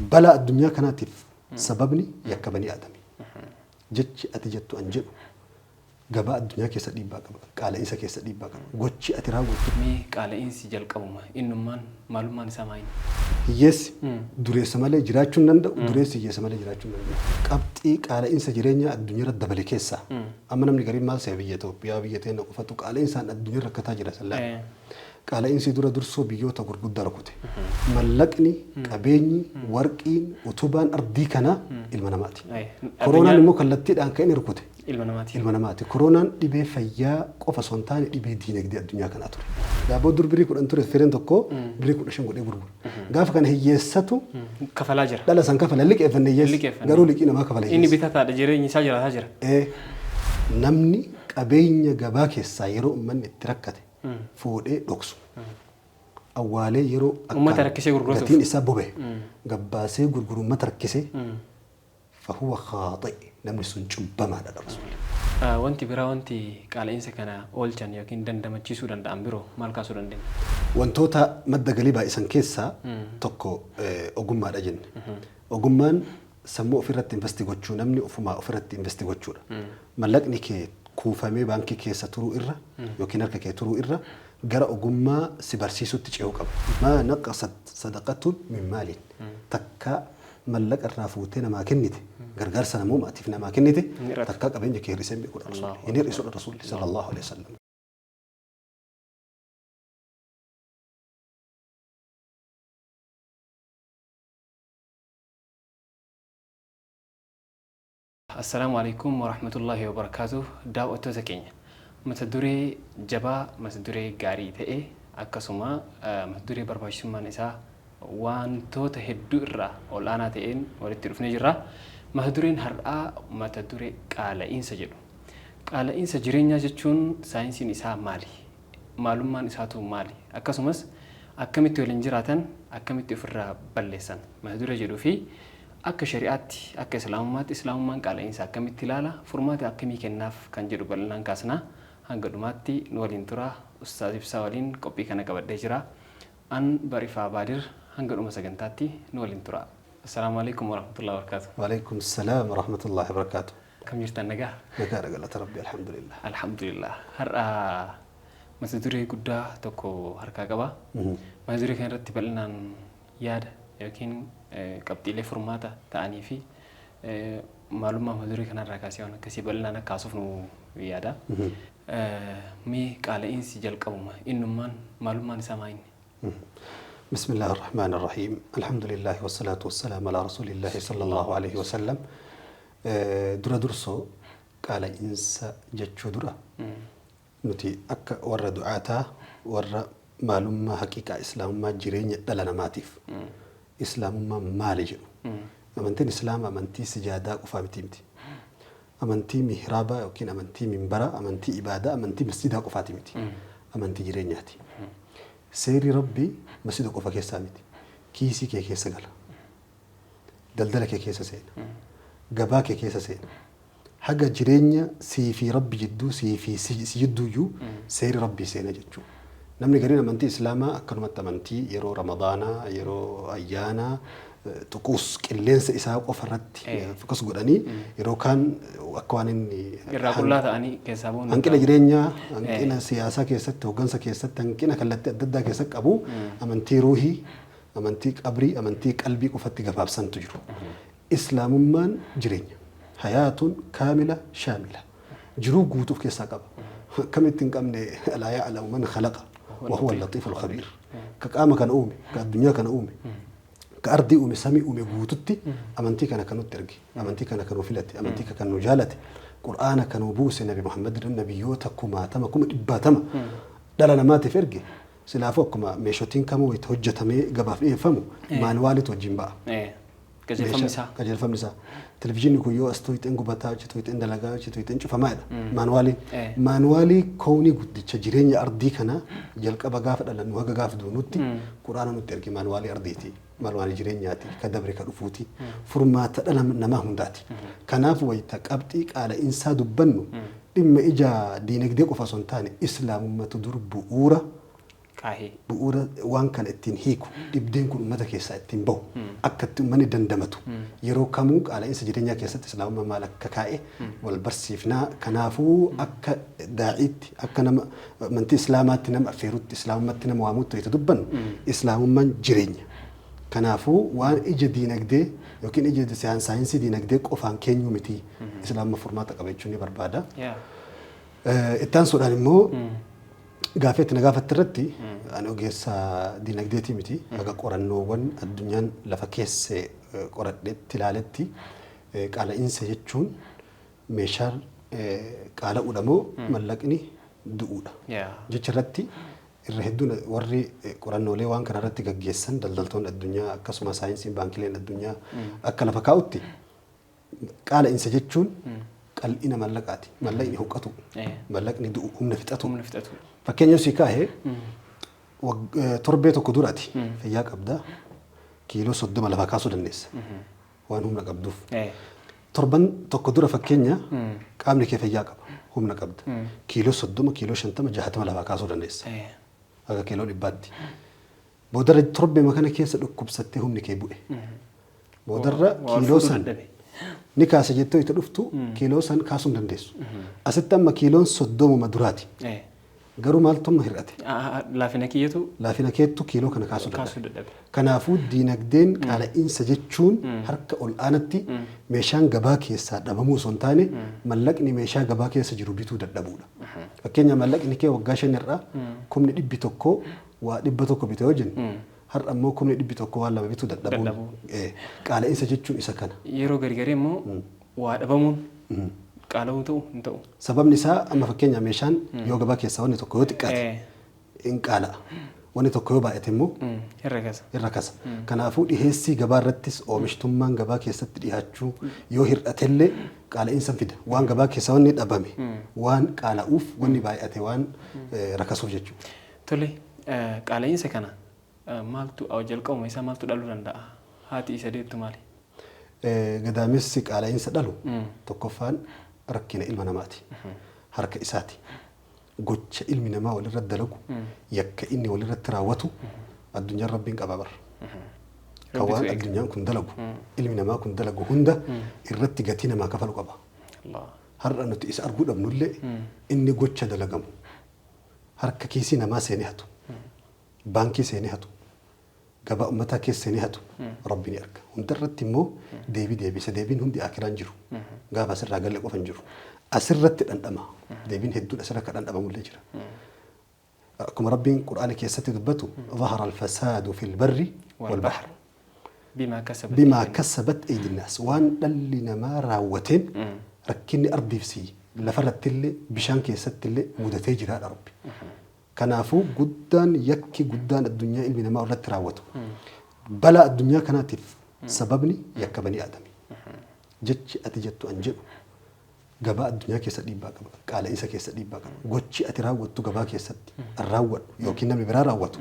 بلا الدنيا كانت سببني يكبني آدمي جتش أتجت أنجب جباء الدنيا كيس ديبا قال إنسا كيس ديبا غوتشي أتراو مي قال إنسي جل قبوما إنه معلومان سامعين يس دريس ماله جراتشون نند دريس يس ماله جراتشون نند قبتي قال إنسا جرينيا الدنيا رد بلكيسا أما نمني قريب مال سيبيته بيابيتين وفتو قال إنسان الدنيا ركتا جرا سلا قال إنسي درا درسو بيوتا غرغد دركوتي ملكني قبيني ورقين وتوبان أردي كنا المناماتي كورونا نمو كلتي دان كاين ركوتي المناماتي كورونا دبي فيا قفا سونتاني دبي دينك دي الدنيا كانت دابو در بريكو انتو فيرن تكو بريكو دشن غدي غرغر غاف كان هيساتو كفلاجر لا سان كفلا لك افن يس غارو لك ما كفلا اني بيتاتا دجيري ساجرا هاجر نمني قبينيا غباك سايرو من تركته فودي دوكسو أولي يرو وما تركسي غرغرته لكن إسابه به قباسي غرغرو ما تركسي فهو خاطئ نمني سنجبا ما هذا الرسول وانتي برا وانتي قال إنسا كان أولجان يكين دندما تشيسو دند أمبرو مالكا سو دندن وانتوتا مدى قليبا إسان كيسا توكو أقوم رجن أقومان سمو أفرت انفستيغوتشو نمني أفما أفرت انفستيغوتشو ملقني كي كوفامي بانكي كيسا ترو إرا يوكين أركا كي ترو إرا قرأ أقوما سبرسيسو تجعو قبل ما نقصت صدقة من مال تكا ملك الرافوتين ما كنتي غرغر سنه مو ماتفنا ما كنتي تكا قبين كي رسم بيقول الرسول يعني رسول الرسول صلى الله عليه وسلم السلام عليكم ورحمة الله وبركاته دعوة زكية متدوري جبا متدوري غاري تئ أكسوما متدوري برباشما نساء وان توت هدورا ولانا تئن ورتيرف نجرا متدورين هرأ متدوري قال إنسا جلو قال إنسا جرينيا جتشون ساينسي نساء مالي معلومة نساتو مالي أكسومس أكمت ولنجراتن أكمت فرا بلسان متدوري جلو في أك شريعتي أك إسلامات قال إنسا أكمت تلالا فرمات أكمي كناف كان جلو بلنان كاسنا هنقدماتي نولين ترى أستاذ بسوالين كوبي كنا قبل دجرا أن بريفا بادر هنقدم مسجنتاتي نولين ترى السلام عليكم ورحمة الله وبركاته. وعليكم السلام ورحمة الله وبركاته. كم يرتان نجاه؟ نجاه رجال تربي الحمد لله. الحمد لله. هرا مسدوري قدا تكو هركا قبا. مسدوري كان رتب لنا ياد لكن قبتي فرماتا تاني في معلومة مسدوري كان ركاسيون كسي بلنا نكاسف نو يادا. مي قال إنسي جل قوما إنما معلومة نسمعين. بسم الله الرحمن الرحيم الحمد لله والصلاة والسلام على رسول الله صلى الله عليه وسلم درا درسو قال إنسا جتشو درا نتي أك ورا دعاتا ورا معلومة حقيقة إسلام ما جرين دلنا ماتيف إسلام ما مالج أمنتين إسلام أمنتي سجادة وفامتيمتي أمنتي مهرابا وكين أمنتي منبرا أمنتي إبادة أمنتي مسجد وفاتيمتي أمنتي جرينياتي سيري ربي مسجد وفا كيسا ميتي كيسي كي كيسا قال دلدلة كي كيسا سين قبا كي كيسا سين حقا جرينيا سي في ربي جدو سي في سجدو يو سيري ربي سينا جدو نمني قرينا منتي إسلاما أكرمت منتي يرو رمضانا يرو أيانا تقوس كلين سإساق وفرت فكس قراني يرو كان أكوانين يرى كلها تاني كيسابون أنكنا جرينيا أنكنا سياسة كيست وجنسة كيست أنكنا كلت ضد كيسك أبو أمنتي روحي أمنتي أبري أمنتي قلبي وفتي جفاف سنتجرو إسلام من جرينيا حياة كاملة شاملة جرو قوتو كيسك أبو كم تنكمني لا يعلم من خلق وهو اللطيف الخبير كأما كان أومي كالدنيا كان أومي كأرضي أومي سامي أومي قوتتي أمنتي كان كانوا ترقي أمنتي كان كانوا فلتي أمنتي كانوا جالتي قرآن كانوا بوس النبي محمد النبيوتكما تمكم إباتما دلنا ما تفرقي سلافوكما ميشوتين كمو يتهجتمي قباف إيه فمو مانوالي توجين بقى كجل فمسا تلفزيون كويو استويت إنكو بتاع شتويت إن دلقا شتويت إن شوف ما هذا مانوالي كوني قد تجرين أرضي كنا جلك أبغاف لأنه هجا غاف دونوتي قرآن نتركي مانوالي أرضيتي مانوالي جرين ياتي كدبر كرفوتي فرمات أنا نما هم داتي كناف ويتك أبتيك على إنسان دبنو إما إجا دينك ديك وفاسون تاني إسلام ما تدور بؤورة Kaahee. bu'uura waan kana ittiin hiiku dhibdeen kun uummata keessaa ittiin bahu akka itti uummanni dandamatu yeroo kamuu qaala'insa jireenyaa keessatti islaamummaa maal akka kaa'e wal barsiifnaa kanaafuu akka daa'iitti akka nama amantii islaamaatti nama affeerutti islaamummaatti nama waamutti itti dubbannu islaamummaan jireenya kanaafuu waan ija diinagdee yookiin ija saayinsii diinagdee qofaan keenyu miti islaamummaa furmaata qabaachuu ni barbaada. Ittaan suudhaan immoo gaafeetti na gaafatte irratti ani ogeessa diinagdeetii miti haga qorannoowwan addunyaan lafa keessa qoradheetti ilaaletti qaala'insa jechuun meeshaan qaala'uudha moo mallaqni du'uudha jecha irratti irra hedduun warri qorannoolee waan kana irratti gaggeessan daldaltoonni addunyaa akkasuma saayinsiin baankileen addunyaa akka lafa kaa'utti qaala'insa jechuun qal'ina mallaqaati mallaqni huqqatu mallaqni du'u humna fixatu fakkeenyaaf si kaahee torbee tokko duraati fayyaa qabda kiiloo 30 lafa kaasuu dandeessa waan humna qabduuf torban tokko dura fakkeenya qaamni kee fayyaa qaba humna qabda kiiloo 30 kiiloo 50 60 lafa kaasuu dandeessa aga kiiloo 100tti boodarra torbee makana keessa dhukkubsattee humni kee bu'e boodarra kiiloo san ni kaasa jettoo itti dhuftu kiiloo san kaasuu hin dandeessu asitti amma kiiloon 30 duraati garuu maaltumma hir'ate laafina keettu kiiloo kana kaasuu dadhabe kanaafuu diinagdeen qaala'insa jechuun harka ol aanatti meeshaan gabaa keessaa dhabamuu osoo hin taane mallaqni meeshaa gabaa keessa jiru bituu dadhabuudha fakkeenya mallaqni kee waggaa 5 irraa 100 waa 100 bite yoo jennu har'a immoo 100 waan lama bituu dadhabuun qaala'insa jechuun isa kana yeroo gargaree immoo waa dhabamuun qaala'uu ta'u hin ta'u. Sababni isaa amma fakkeenya meeshaan yoo gabaa keessaa wanni tokko yoo xiqqaate hin qaala'a. Wanni tokko yoo baay'ate immoo irra kasa. Kanaafuu dhiheessii gabaa irrattis oomishtummaan gabaa keessatti dhiyaachuu yoo hir'atellee qaala'insa fida. Waan gabaa keessaa wanni dhabame waan qaala'uuf wanni baay'ate waan rakasuuf jechuudha. Tole qaala'insa kana maaltu jalqabuma isaa maaltu dhaluu danda'a? Haati isa deettu maali? Gadaamessi qaala'insa dhalu tokkoffaan rakkina ilma namaati harka isaati gocha ilmi namaa walirra dalagu yakka inni walirratti raawwatu addunyaan rabbiin qaba bar kan waan addunyaan kun dalagu ilmi namaa kun dalagu hunda irratti gatii namaa kafalu qaba har'a nuti isa arguu dhabnullee inni gocha dalagamu harka kiisii namaa seenee hatu baankii seenee hatu gabaa ummataa keessa seenee hatu rabbiin arga hunda irratti immoo deebisa deebiin hundi akiraan jiru gaafa asirraa galee qofan jiru asirratti dhandhama deebiin hedduun asirra dhandhamamullee jira akkuma rabbiin qur'aana keessatti dubbatu ظهر الفساد في البر والبحر بما كسبت أيدي الناس وان دلنا ما راوتين ركني أرضي في لفرت اللي بشان كيست اللي مدتي جرا ربي كنافو قدان يكي قدان الدنيا اللي ما أردت راوته بلا الدنيا كانت سببني يك بني آدمي جت أتجت أنجب جباء الدنيا كيسد يبقى قال إنسا كيسد يبقى قتشي أتراوت تو جباء كيسد الراوت يوكينا مبرار راوت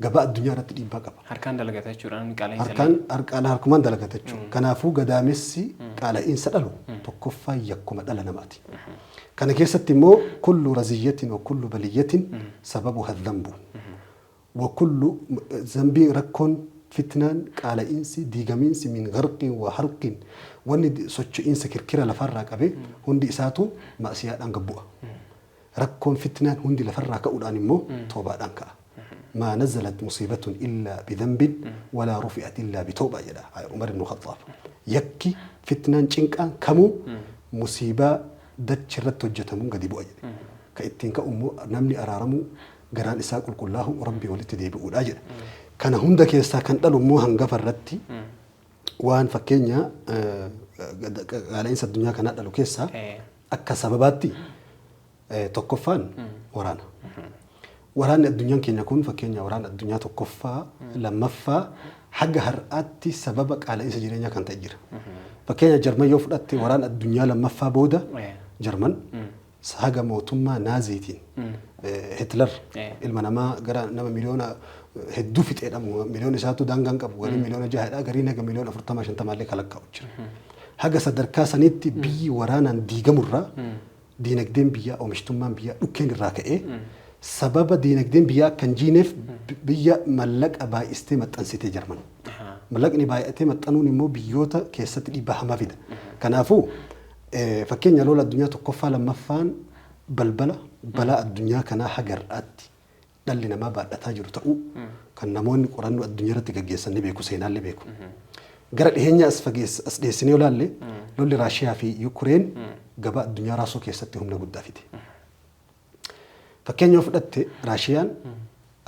جباء الدنيا رت يبقى هركان دلقته شوران قال إنسا هركان هركمان دلقته شو كنافو قدامسي قال إنسا دلو تكفى يكم دلنا ماتي كان كيسد مو كل رزية وكل بلية سببها الذنب وكل ذنب ركون فتنان قال إنسي ديجامينسي من غرق وحرق واني سوتش إنسي كركرة لفرق أبي هندي إساتو مأسيات أنقبوها ركون فتنان هندي لفرق أول أنمو توبة أنكا ما نزلت مصيبة إلا بذنب ولا رفعت إلا بتوبة يدا عمر بن الخطاب يكي فتنان شنكان كمو مصيبة دتشرت وجتمون قد يبقى كإتين كأمو نمني أرارمو قران إساق الله ربي ولتدي بقول أجر كان هندا كيسا كان دلو مو هنغفر رتي وان فكينيا على إنسا الدنيا كان دلو كيسا أكا سبباتي تقفان ورانا الدنيا كين يكون فكينيا ورانا الدنيا تقفا لما فا حق هرقاتي سببك على إنسا جيرينيا كان تأجير فكينيا جرمان يوفراتي ورانا الدنيا لما فا بودا جرمان ساقا موتما نازيتين هتلر المنما قرا نما مليون هدو فيت ادم مليون ساتو دانغان قب غري مليون جاهد غري نغ مليون 45 تمالي كلكا وجر حاجه صدركا سنيت بي ورانا ديغمرا دينك دين بيا او مشتمان بيا دوكين راكئ sababa diinagdeen biyyaa kan jiineef biyya mallaqa baay'istee maxxansitee Jarman. Mallaqni baay'atee maxxanuun immoo biyyoota keessatti dhiibbaa hamaa fida. Kanaafuu fakkeenya lola addunyaa tokkoffaa lammaffaan balbala balaa addunyaa kanaa hagar'aatti dhalli namaa baadhataa jiru ta'uu kan namoonni qorannoo addunyaa irratti gaggeessan ni beeku seenaallee beeku. Gara dhiheenya as dhiyeessinee olaalle lolli Raashiyaa fi Yukureen gabaa addunyaa raasuu keessatti humna guddaa fide. Fakkeenya fudhatte Raashiyaan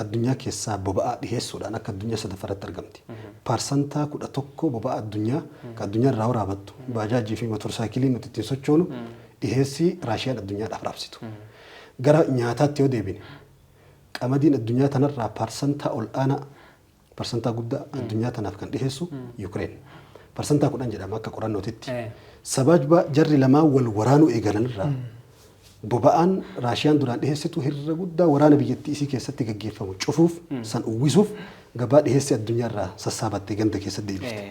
addunyaa keessaa boba'aa dhiheessuudhaan akka addunyaa sadaffaratti argamti. Paarsantaa 11 boba'aa addunyaa kan addunyaa irraa waraabattu baajaajii fi motorsaayikilii nuti ittiin sochoonu dhiheessii Raashiyaan addunyaadhaaf raabsitu. Gara nyaataatti yoo deebine qamadiin addunyaa tanarraa paarsantaa ol aanaa parsantaa guddaa addunyaa tanaaf kan dhiheessu Yukureen. Parsantaa 10 jedhama akka qorannootitti. Sababa jarri lamaan wal waraanuu eegalanirraa boba'aan Raashiyaan duraan dhiheessitu hirra guddaa waraana biyyattii isii keessatti gaggeeffamu cufuuf san uwwisuuf gabaa dhiheessi addunyaarraa sassaabattee ganda keessatti deebifte.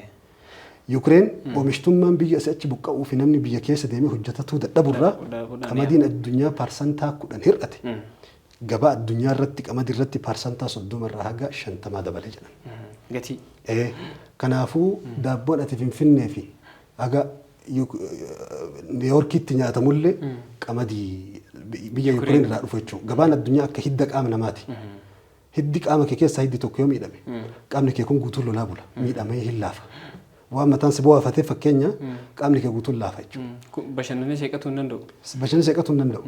Yukureen oomishtummaan biyya asii achi buqqa'uu fi namni biyya keessa deemee hojjetatuu dadhaburraa qamadiin addunyaa parsantaa 10 hir'ate. Gabaa addunyaa irratti qamadii irratti paarsantaa 30 irraa haga 50 dabalee jedhan. Gatii. Kanaafuu daabboon ati Finfinnee fi haga Niiyoorkiitti nyaatamullee qamadii biyya Yukureen irraa dhufu jechuudha. Gabaan addunyaa akka hidda qaama namaati. Hiddi qaama kee keessaa hiddi tokko yoo miidhame qaamni kee kun guutuun lolaa bula. Miidhamee hin laafa. Waan mataan si bu'aafatee fakkeenya qaamni kee guutuun laafa jechuudha. Bashannanee seeqatuu hin danda'u. Bashannanee seeqatuu hin danda'u.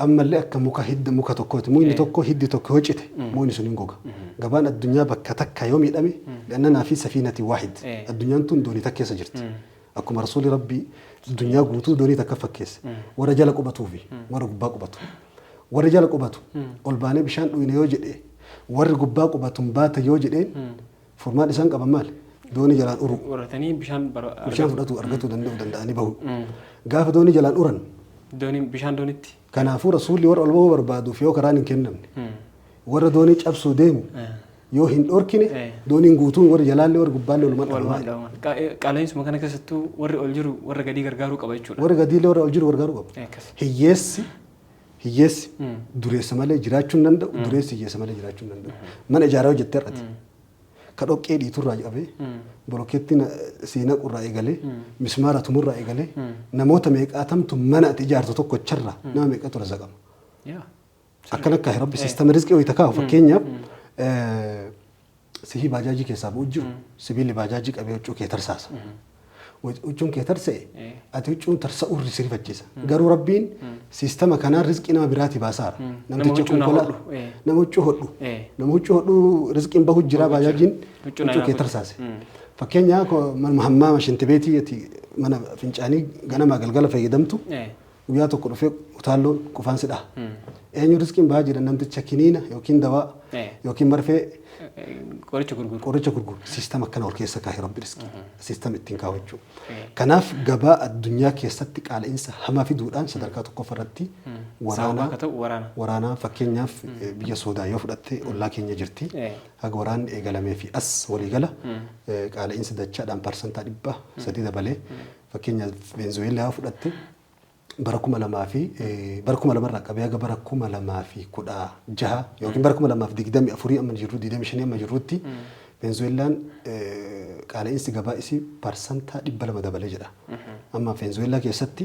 Ammallee akka muka hidda muka tokkooti. Mukni tokko hiddi tokko yoo cite mukni sun hin goga. Gabaan addunyaa bakka takka yoo miidhame gannanaa fi safiinati waahid. Addunyaan tun doonii takka keessa jirti. Akkuma rasuulli rabbii addunyaa guutuu doonii takka fakkeesse. Warra jala qubatuu fi warra gubbaa qubatu. Warra jala qubatu ol baanee bishaan dhuyne yoo jedhee warri gubbaa qubatuun baata yoo jedheen furmaan isaan qaban maali? Doonii jalaan uru. Uratanii bishaan fudhatu argatuu danda'anii bahu. Gaafa doonii jalaan uran. Bishaan doonitti. Kanaafuu rasuulli warra ol bahuu barbaaduuf yoo karaan hin kennamne warra doonii cabsuu deemu yoo hin dhorkine dooniin guutuun warri jalaallee warri gubbaallee walumaan dhabamaa. Qaala'insa kana keessattuu warri ol jiru warra gadii gargaaruu qaba jechuudha. Warri gadiillee warra ol jiru gargaaruu qaba. Hiyyeessi dureessa malee jiraachuu hin danda'u. Dureessi hiyyeessa malee jiraachuu hin danda'u. Mana ijaaraa hojjettee irratti. Ka dhoqqee dhiiturraa qabee bolokkeetti siinaa qurraa eegalee mismaara tumurraa eegalee namoota meeqaatamtu mana ati ijaartu tokko charraa nama meeqatu razaqama. Akkan akka rabbi siistama rizqii wayita kaa'u fakkeenyaaf sihii baajaajii keessaa bu'u jiru sibiilli baajaajii qabee huccuu kee tarsaasa. Huccuun kee tarsa'e ati huccuun tarsa'uu sirrifachiisa. Garuu rabbiin siistama kanaan rizqii nama biraatii baasaara. Namticha konkolaa nama huccuu hodhu. Nama huccuu hodhu rizqiin bahu jira baajaajiin huccuu kee tarsaase. Fakkeenyaaf hammaa mashintibeetii mana fincaanii ganamaa galgala fayyadamtu guyyaa tokko dhufee utaalloon qufaan si dhaha. Eenyu rizqiin bahaa jira namticha kiniina yookiin dawaa yookiin marfee qoricha gurguru siistama akkana ol keessa kaa'e rabbi rizqii siistama ittiin kaa'u jechuudha. Kanaaf gabaa addunyaa keessatti qaala'insa hamaa fiduudhaan sadarkaa tokkoffaarratti waraanaa fakkeenyaaf biyya Soodaa yoo fudhatte ollaa keenya jirti haga waraanni eegalamee fi as waliigala qaala'insa dachaadhaan parsantaa 300 dabalee fakkeenyaaf Venezuelaa yoo fudhatte bara 2000 irraa qabee haga bara 2016 yookiin bara 2024 amma jirru 25 amma jirrutti Venezuelaan qaala'insi gabaa isii parsantaa 200 dabalee jedha. Amma Venezuelaa keessatti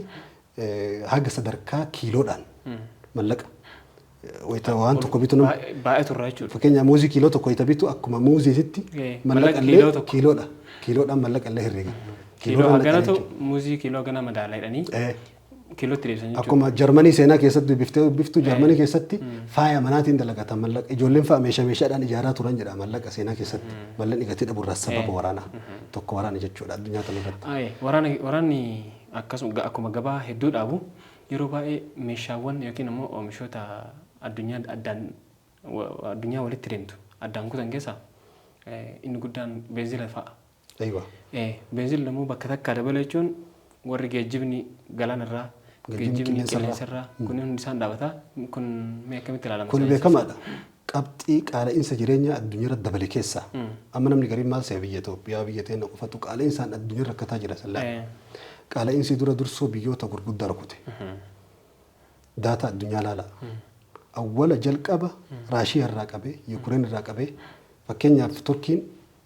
haga sadarkaa kiiloodhaan mallaqa wayita waan tokko bitu baay'atu irraa jechuudha. Fakkeenyaaf muuzii kiiloo tokko wayita bitu akkuma muuziititti mallaqa illee kiiloodhaan mallaqa illee herreega. Kiiloo haganatu muuzii kiiloo hagana madaala jedhanii kiilootti deebisanii jechuudha. Akkuma Jarmanii seenaa keessatti biftuu Jarmanii keessatti faaya manaatiin dalagatan mallaqa ijoolleen fa'a meeshaadhaan ijaaraa turan jedha mallaqa seenaa keessatti mallanni gatii dhabuurraa sababa waraanaa tokko waraana jechuudha addunyaa kanarratti. Waraanni akkasuma akkuma gabaa hedduu dhaabu yeroo baay'ee meeshaawwan yookiin immoo oomishoota addunyaa walitti deemtu addaan kutan keessaa inni guddaan beenzila fa'a. Beenzilli immoo bakka takkaa dabala jechuun warri geejjibni galaanarraa geejjibni qilleensarraa kun hundi isaan dhaabata kun mee akkamitti ilaalama? Kun beekamaadha. Qabxii qaala'insa jireenyaa addunyaarra dabale keessaa amma namni gariin maal se'a biyya Itoophiyaa biyya teenya qofatu qaala'insaan addunyaarra rakkataa jira sallaa. Qaala'insi dura dursoo biyyoota gurguddaa rukute. Daata addunyaa laala. awwala jalqaba Raashii irraa qabee Yukureen irraa qabee fakkeenyaaf Turkiin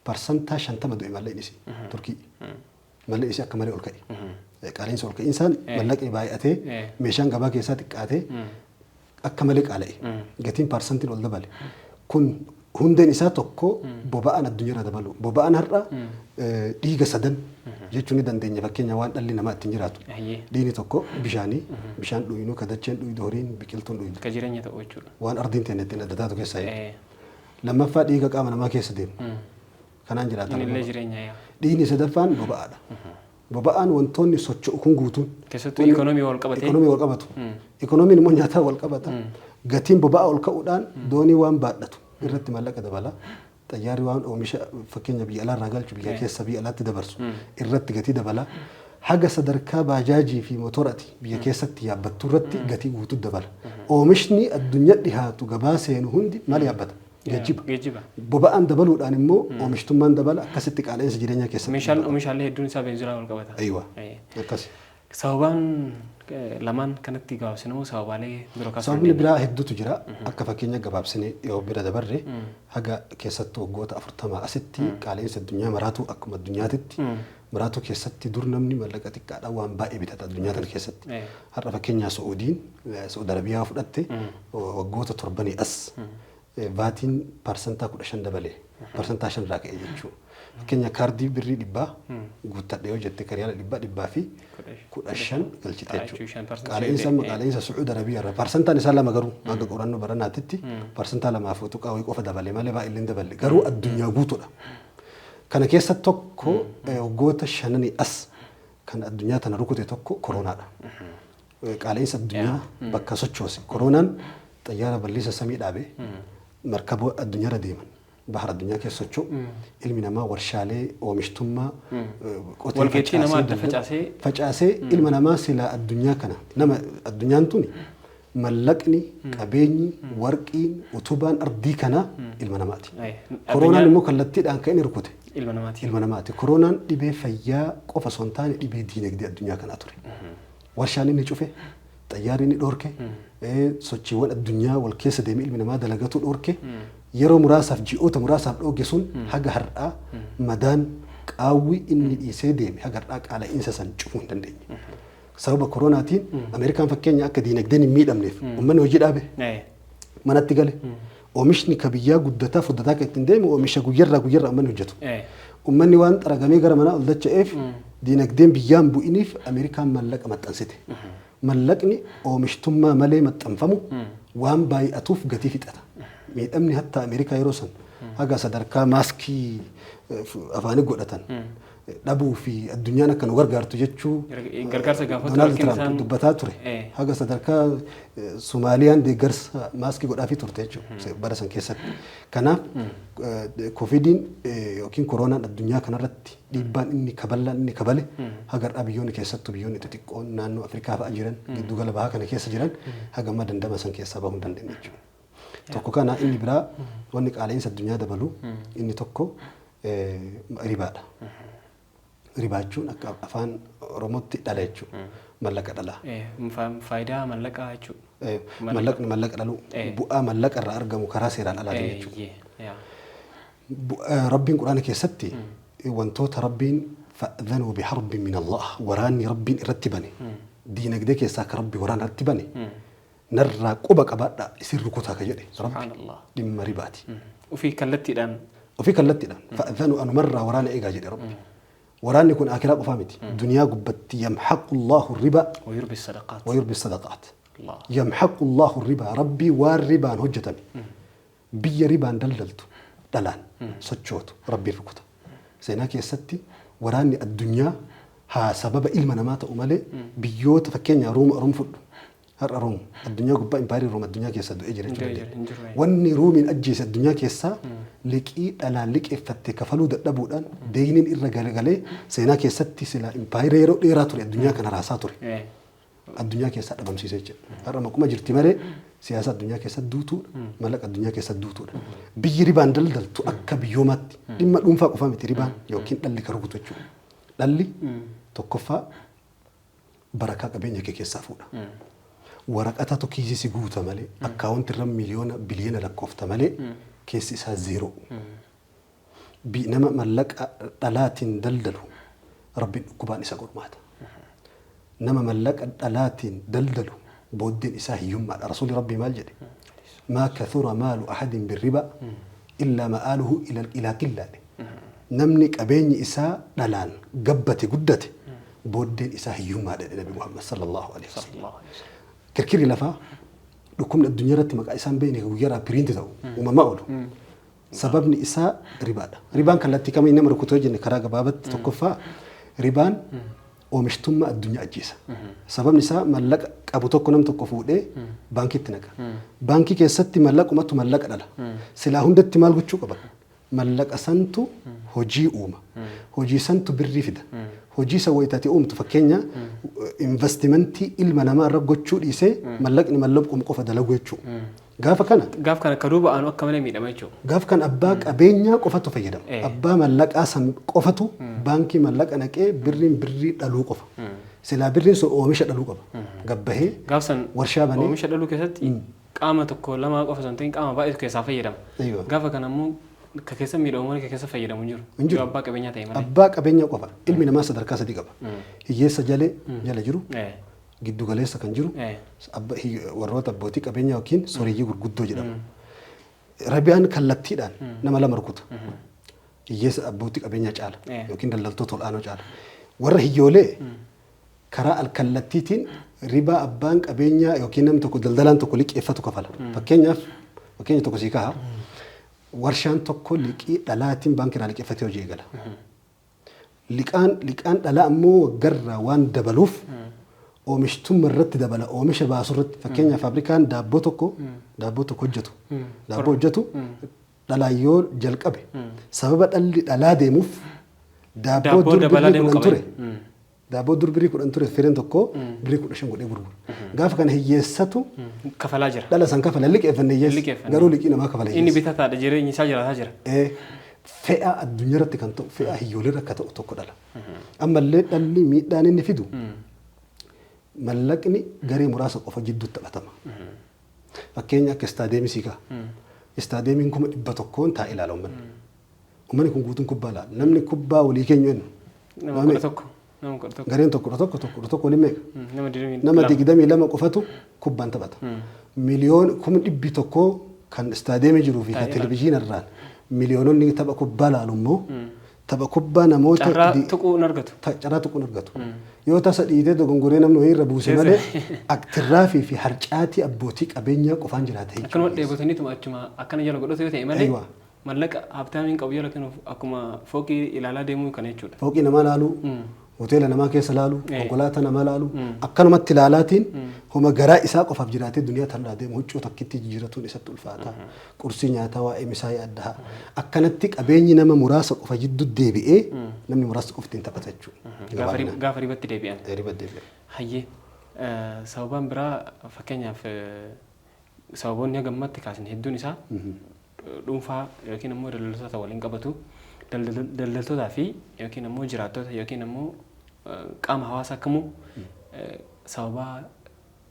parsantaa 50 du'e mallee isii Turkii mallee isii akka malee ol ka'e. Qaala'insa ol ka'insaan mallaqni baay'atee meeshaan gabaa keessaa xiqqaatee akka malee qaala'e. Gatiin parsantiin ol dabale. Kun hundeen isaa tokko boba'aan addunyaarra dabalu. Boba'aan har'a dhiiga sadan jechuun ni dandeenya fakkeenya waan dhalli namaa ittiin jiraatu. Dhiigni tokko bishaan dhuyinuu kadacheen dhuydu horiin biqiltuun dhuydu. Ka jireenya ta'u jechuudha. Waan ardiin ta'e ittiin adda taatu keessaa jedhu. Lammaffaa dhiiga qaama namaa keessa deemu. Kanaan jiraatan. Inni illee jireenya yaa. Dhiigni sadaffaan boba'aadha. Boba'aan wantoonni socho'u kun guutuun. Keessattuu ikonoomii wal qabatee. Ikonoomii wal qabatu. Ikoonoomiin immoo nyaataa wal qabata. Gatiin boba'aa ol ka'uudhaan doonii waan baadhatu irratti mallaqa dabala. Xayyaarri waan oomisha fakkeenya biyya alaarraa galchu biyya keessa biyya alaatti dabarsu irratti gatii dabala. Haga sadarkaa baajaajii fi mootoraati biyya keessatti yaabbattu irratti gatii guutuu dabala. Oomishni addunyaa dhihaatu gabaa seenu hundi maal yaabbata? Geejjiba. Boba'aan dabaluudhaan immoo oomishtummaan dabala akkasitti qaala'insa jireenyaa keessatti. Oomishaalee hedduun isaa beenziilaa wal qabata. Aywa. Akkasi. Sababaan lamaan kanatti gabaabsinamu sababaalee biroo kaasuu sababni biraa hedduutu jira. Akka fakkeenya gabaabsinee yoo bira dabarre haga keessattuu waggoota 40 asitti qaala'insa addunyaa maraatu akkuma addunyaatitti maraatu keessatti dur namni mallaqa xiqqaadhaan waan baay'ee bitata addunyaa kana keessatti. Har'a fakkeenyaa Saa'udiin Saa'ud Arabiyaa fudhatte waggoota 7 as vaatiin parsantaa 15 dabalee parsantaa 5 irraa ka'e jechuudha. Fakkeenya kaardii birrii 100 guuttadhe yoo jette kariyaala 100 fi 15 galchite jechuudha. Qaala'insa Saa'ud Arabiyaa irraa parsantaan isaa lama garuu hanga qorannoo baranaatitti parsantaa lamaa fi tuqaa wayii qofa dabalee malee baay'ee hin daballe garuu addunyaa guutuudha. Kana keessa tokko waggoota 5 as kan addunyaa tana rukute tokko koronaadha. Qaala'insa addunyaa bakka sochoose koronaan xayyaara balliisa samii dhaabee markaba addunyaarra deeman bahar addunyaa keessa socho'u ilmi namaa warshaalee oomishtummaa walqixxii namaa adda facaasee ilma namaa silaa addunyaa kana nama addunyaan tuni mallaqni qabeenyi warqiin utubaan ardii kana ilma namaati. Koronaan immoo kallattiidhaan kan inni rukute ilma namaati. Koronaan dhibee fayyaa qofa osoo hin taane dhibee diinagdee addunyaa kanaa ture. Warshaan inni cufe xayyaarri inni dhoorke sochiiwwan addunyaa wal keessa deeme ilmi namaa dalagatu dhoorke yeroo muraasaaf ji'oota muraasaaf dhooge sun haga har'aa madaan qaawwi inni dhiisee deeme haga har'aa qaala'insa san cufuu hin dandeenye. Sababa koronaatiin Ameerikaan fakkeenya akka diinagdeen hin miidhamneef uummanni hojii dhaabe manatti gale oomishni ka biyyaa guddataa fuddataa kan ittiin deemu oomisha guyyarraa uummanni hojjetu. Uummanni waan xaragamee gara manaa ol dacha'eef diinagdeen biyyaan bu'iniif Ameerikaan mallaqa maxxansite. Mallaqni oomishtummaa malee maxxanfamu waan baay'atuuf gatii fixata. Miidhamni hatta Ameerikaa yeroo san haga sadarkaa maaskii afaanii godhatan dhabuu fi addunyaan akka nu gargaartu jechuu gargaarsa gaafatu Doonaald Tiraamp dubbataa ture. Haga sadarkaa Somaaliyaan deeggarsa maaskii godhaafii turte jechuudha bara san keessatti. Kanaaf koovidiin yookiin koronaan addunyaa kanarratti dhiibbaan inni kabale haga har'aa biyyoonni keessattuu biyyoonni xixiqqoon naannoo Afrikaa fa'a jiran giddu gala bahaa kana keessa jiran haga amma dandama san keessaa bahuu hin dandeenye jechuudha. Tokko kana inni biraa wanni qaala'insa addunyaa dabalu inni tokko ribaadha. Ribaa jechuun akka afaan Oromootti dhala jechuudha. Mallaqa dhala. Faayidaa mallaqaa jechuudha. Mallaqni mallaqa dhalu bu'aa mallaqa irraa argamu karaa seeraan alaatiin jechuudha. Rabbiin Quraana keessatti wantoota Rabbiin fa'adhanuu biharbin min Allah waraanni Rabbiin irratti bane diinagdee keessaa akka Rabbi waraana irratti bane narraa quba qabaadhaa isin rukutaa ka jedhe Rabbi dhimma ribaati. Ofii kallattiidhaan fa'adhanuu anumarraa waraana eegaa jedhe Rabbi. وراني يكون آخرة قفامتي دنيا قبت يمحق الله الربا ويربي الصدقات يمحق الله الربا ربي والربا هجتني بي ربا دلان سجوت ربي ركوت سيناك يا ستي وراني الدنيا ها سبب إلما نمات أمالي بيوت فكينيا روم فد هر روم الدنيا قبا إمباري روم الدنيا كيسا دو إجري واني رومين أجيس الدنيا كيسا لكي ألا لك إفتي كفلو دبو دان دينين إرغالي سينا كيسا تسلا إمباري رو إيراتوري الدنيا كان راساتوري الدنيا كيسا دبام سيسيج هر مكما جرتي مالي سياسة الدنيا كيسا دوتو ملك الدنيا كيسا دوتو بيجي ريبان دل تو أكا بيومات لما الأنفاق فامتي ريبان يوكين دل كروكو توجو دل تكفى بركة بينك كيسا فودا waraqata tokko kiisii guuta malee akkaawunti irra miliyoona biliyoona lakkoofta malee keessi isaa zeeroo. Nama mallaqa dhalaatiin daldalu rabbiin dhukkubaan isa qormaata. Nama mallaqa dhalaatiin daldalu booddeen isaa hiyyummaadha. Rasuulli rabbii maal jedhe? Maa kathura maalu ahadin birriba illaa ma'aaluhu ilaa qillaadhe. Namni qabeenyi isaa dhalaan gabbate guddate booddeen isaa hiyyummaadha jedhe Nabi Muhammad sallallahu alaihi wasallam. Kirkirri lafaa dhukkubni addunyaa irratti maqaa isaan beekne guyyaadhaa piriinti ta'u uumamaa oolu. Sababni isaa ribaadha. Ribaan kallattii kamii nama rukutoo jenne karaa gabaabatti tokkoffaa ribaan oomishtummaa addunyaa ajjeesa. Sababni isaa mallaqa qabu tokko nam tokko fuudhee baankiitti naqa. Baankii keessatti mallaqumatu mallaqa dhala. Silaa hundatti maal gochuu qaba? Mallaqa santu hojii uuma. Hojii santu birrii fida. Hojii isa wayitaati uumtu fakkeenya investimentii ilma namaa irra gochuu dhiisee mallaqni mallaquma qofa dalagu jechuudha. Gaafa kana kaduuba aanu akka malee miidhama jechuudha. Gaaf kan abbaa qabeenyaa qofatu fayyadama. Abbaa mallaqaa san qofatu baankii mallaqa naqee birrii dhaluu qofa. Silaa birriin sun oomisha dhaluu qaba. Gabbahee warshaa banee oomisha dhaluu keessatti qaama tokko lama qofa san ta'in qaama baay'eetu keessaa fayyadama. Gaafa kana immoo ka keessa miidhamu malee ka keessa fayyadamu hin jiru. Abbaa qabeenyaa ta'e malee. Abbaa qabeenyaa qofa. Ilmi namaa sadarkaa sadii qaba. Hiyyeessa jala jiru. Giddu galeessa kan jiru warroota abbootii qabeenyaa yookiin sooreyyii gurguddoo jedhamu. Ribaan kallattiidhaan nama lama rukuta. Hiyyeessa abbootii qabeenyaa caala yookiin daldaltoota ol'aanoo caala. Warra hiyyoolee karaa alkallattiitiin ribaa abbaan qabeenyaa yookiin namni tokko daldalaan tokko liqeeffatu kafala. Fakkeenya tokko sii kaha warshaan tokko liqii dhalaatiin baankiirraa liqeeffatee hojii eegala. Liqaan dhalaa ammoo waggarraa waan dabaluuf oomishtummaa irratti dabala. Oomisha baasu irratti fakkeenyaaf faabrikaan daabboo tokko hojjetu. Daabboo hojjetu dhalaa yoo jalqabe sababa dhalli dhalaa deemuuf daabboo dur birrii 10 ture fireen tokko birrii 15 godhee gurgura. Gaafa kana hiyyeessatu kafalaa jira. Dhala san kafala liqeeffanne hiyyeessa garuu liqii namaa kafala hiyyeessa. Inni bitataadha jireenyi isaa jiraataa jira. Fe'aa addunyaa irratti kan ta'u fe'aa hiyyoolee akka ta'u tokko dhala. Ammallee dhalli miidhaan inni fidu mallaqni garee muraasa qofa jidduutti taphatama. Fakkeenya akka istaadeemii siikaa. Istaadeemiin 100,000 taa'ee ilaala uummanni. Uummanni kun guutuun kubbaa ilaala. Namni kubbaa walii keenyu eenyu? Gareen tokko waliin meeqa? Nama 22 qofatu kubbaan taphata. Miliyoona 100,000 kan istaadeemii jiruu fi kan televizyiina irraan miliyoononni tapha kubbaa ilaalu immoo tapha kubbaa namoota carraa tuquun argatu. Yoo tasa dhiitee dogongoree namni wayii irra buuse malee aktirraa fi harcaatii abbootii qabeenyaa qofaan jiraata jechuudha. Akkanuma dheebotaniituma achuma akkana jala godhatu yoo ta'e malee mallaqa habtaamiin qabu jala kennuuf akkuma fooqii ilaalaa deemuu kana jechuudha. Fooqii namaa laaluu, hoteela namaa keessa laaluu, konkolaataa namaa laaluu akkanumatti ilaalaatiin homa garaa isaa qofaaf jiraatee duniyaa tanaa deemu huccuu takkitti jijjiiratuun isatti ulfaata. Qursii nyaataa waa'ee misaa yaaddaa. Akkanatti qabeenyi nama muraasa qofa jidduu deebi'ee namni muraasa qofa ittiin taphata jechuudha. Gaafa ribatti deebi'an. Hayyee sababaan biraa fakkeenyaaf sababoonni hagammatti kaasan hedduun isaa dhuunfaa yookiin immoo daldaltoota waliin qabatu. Daldaltootaa fi yookiin immoo jiraattota yookiin immoo qaama hawaasaa kamuu sababa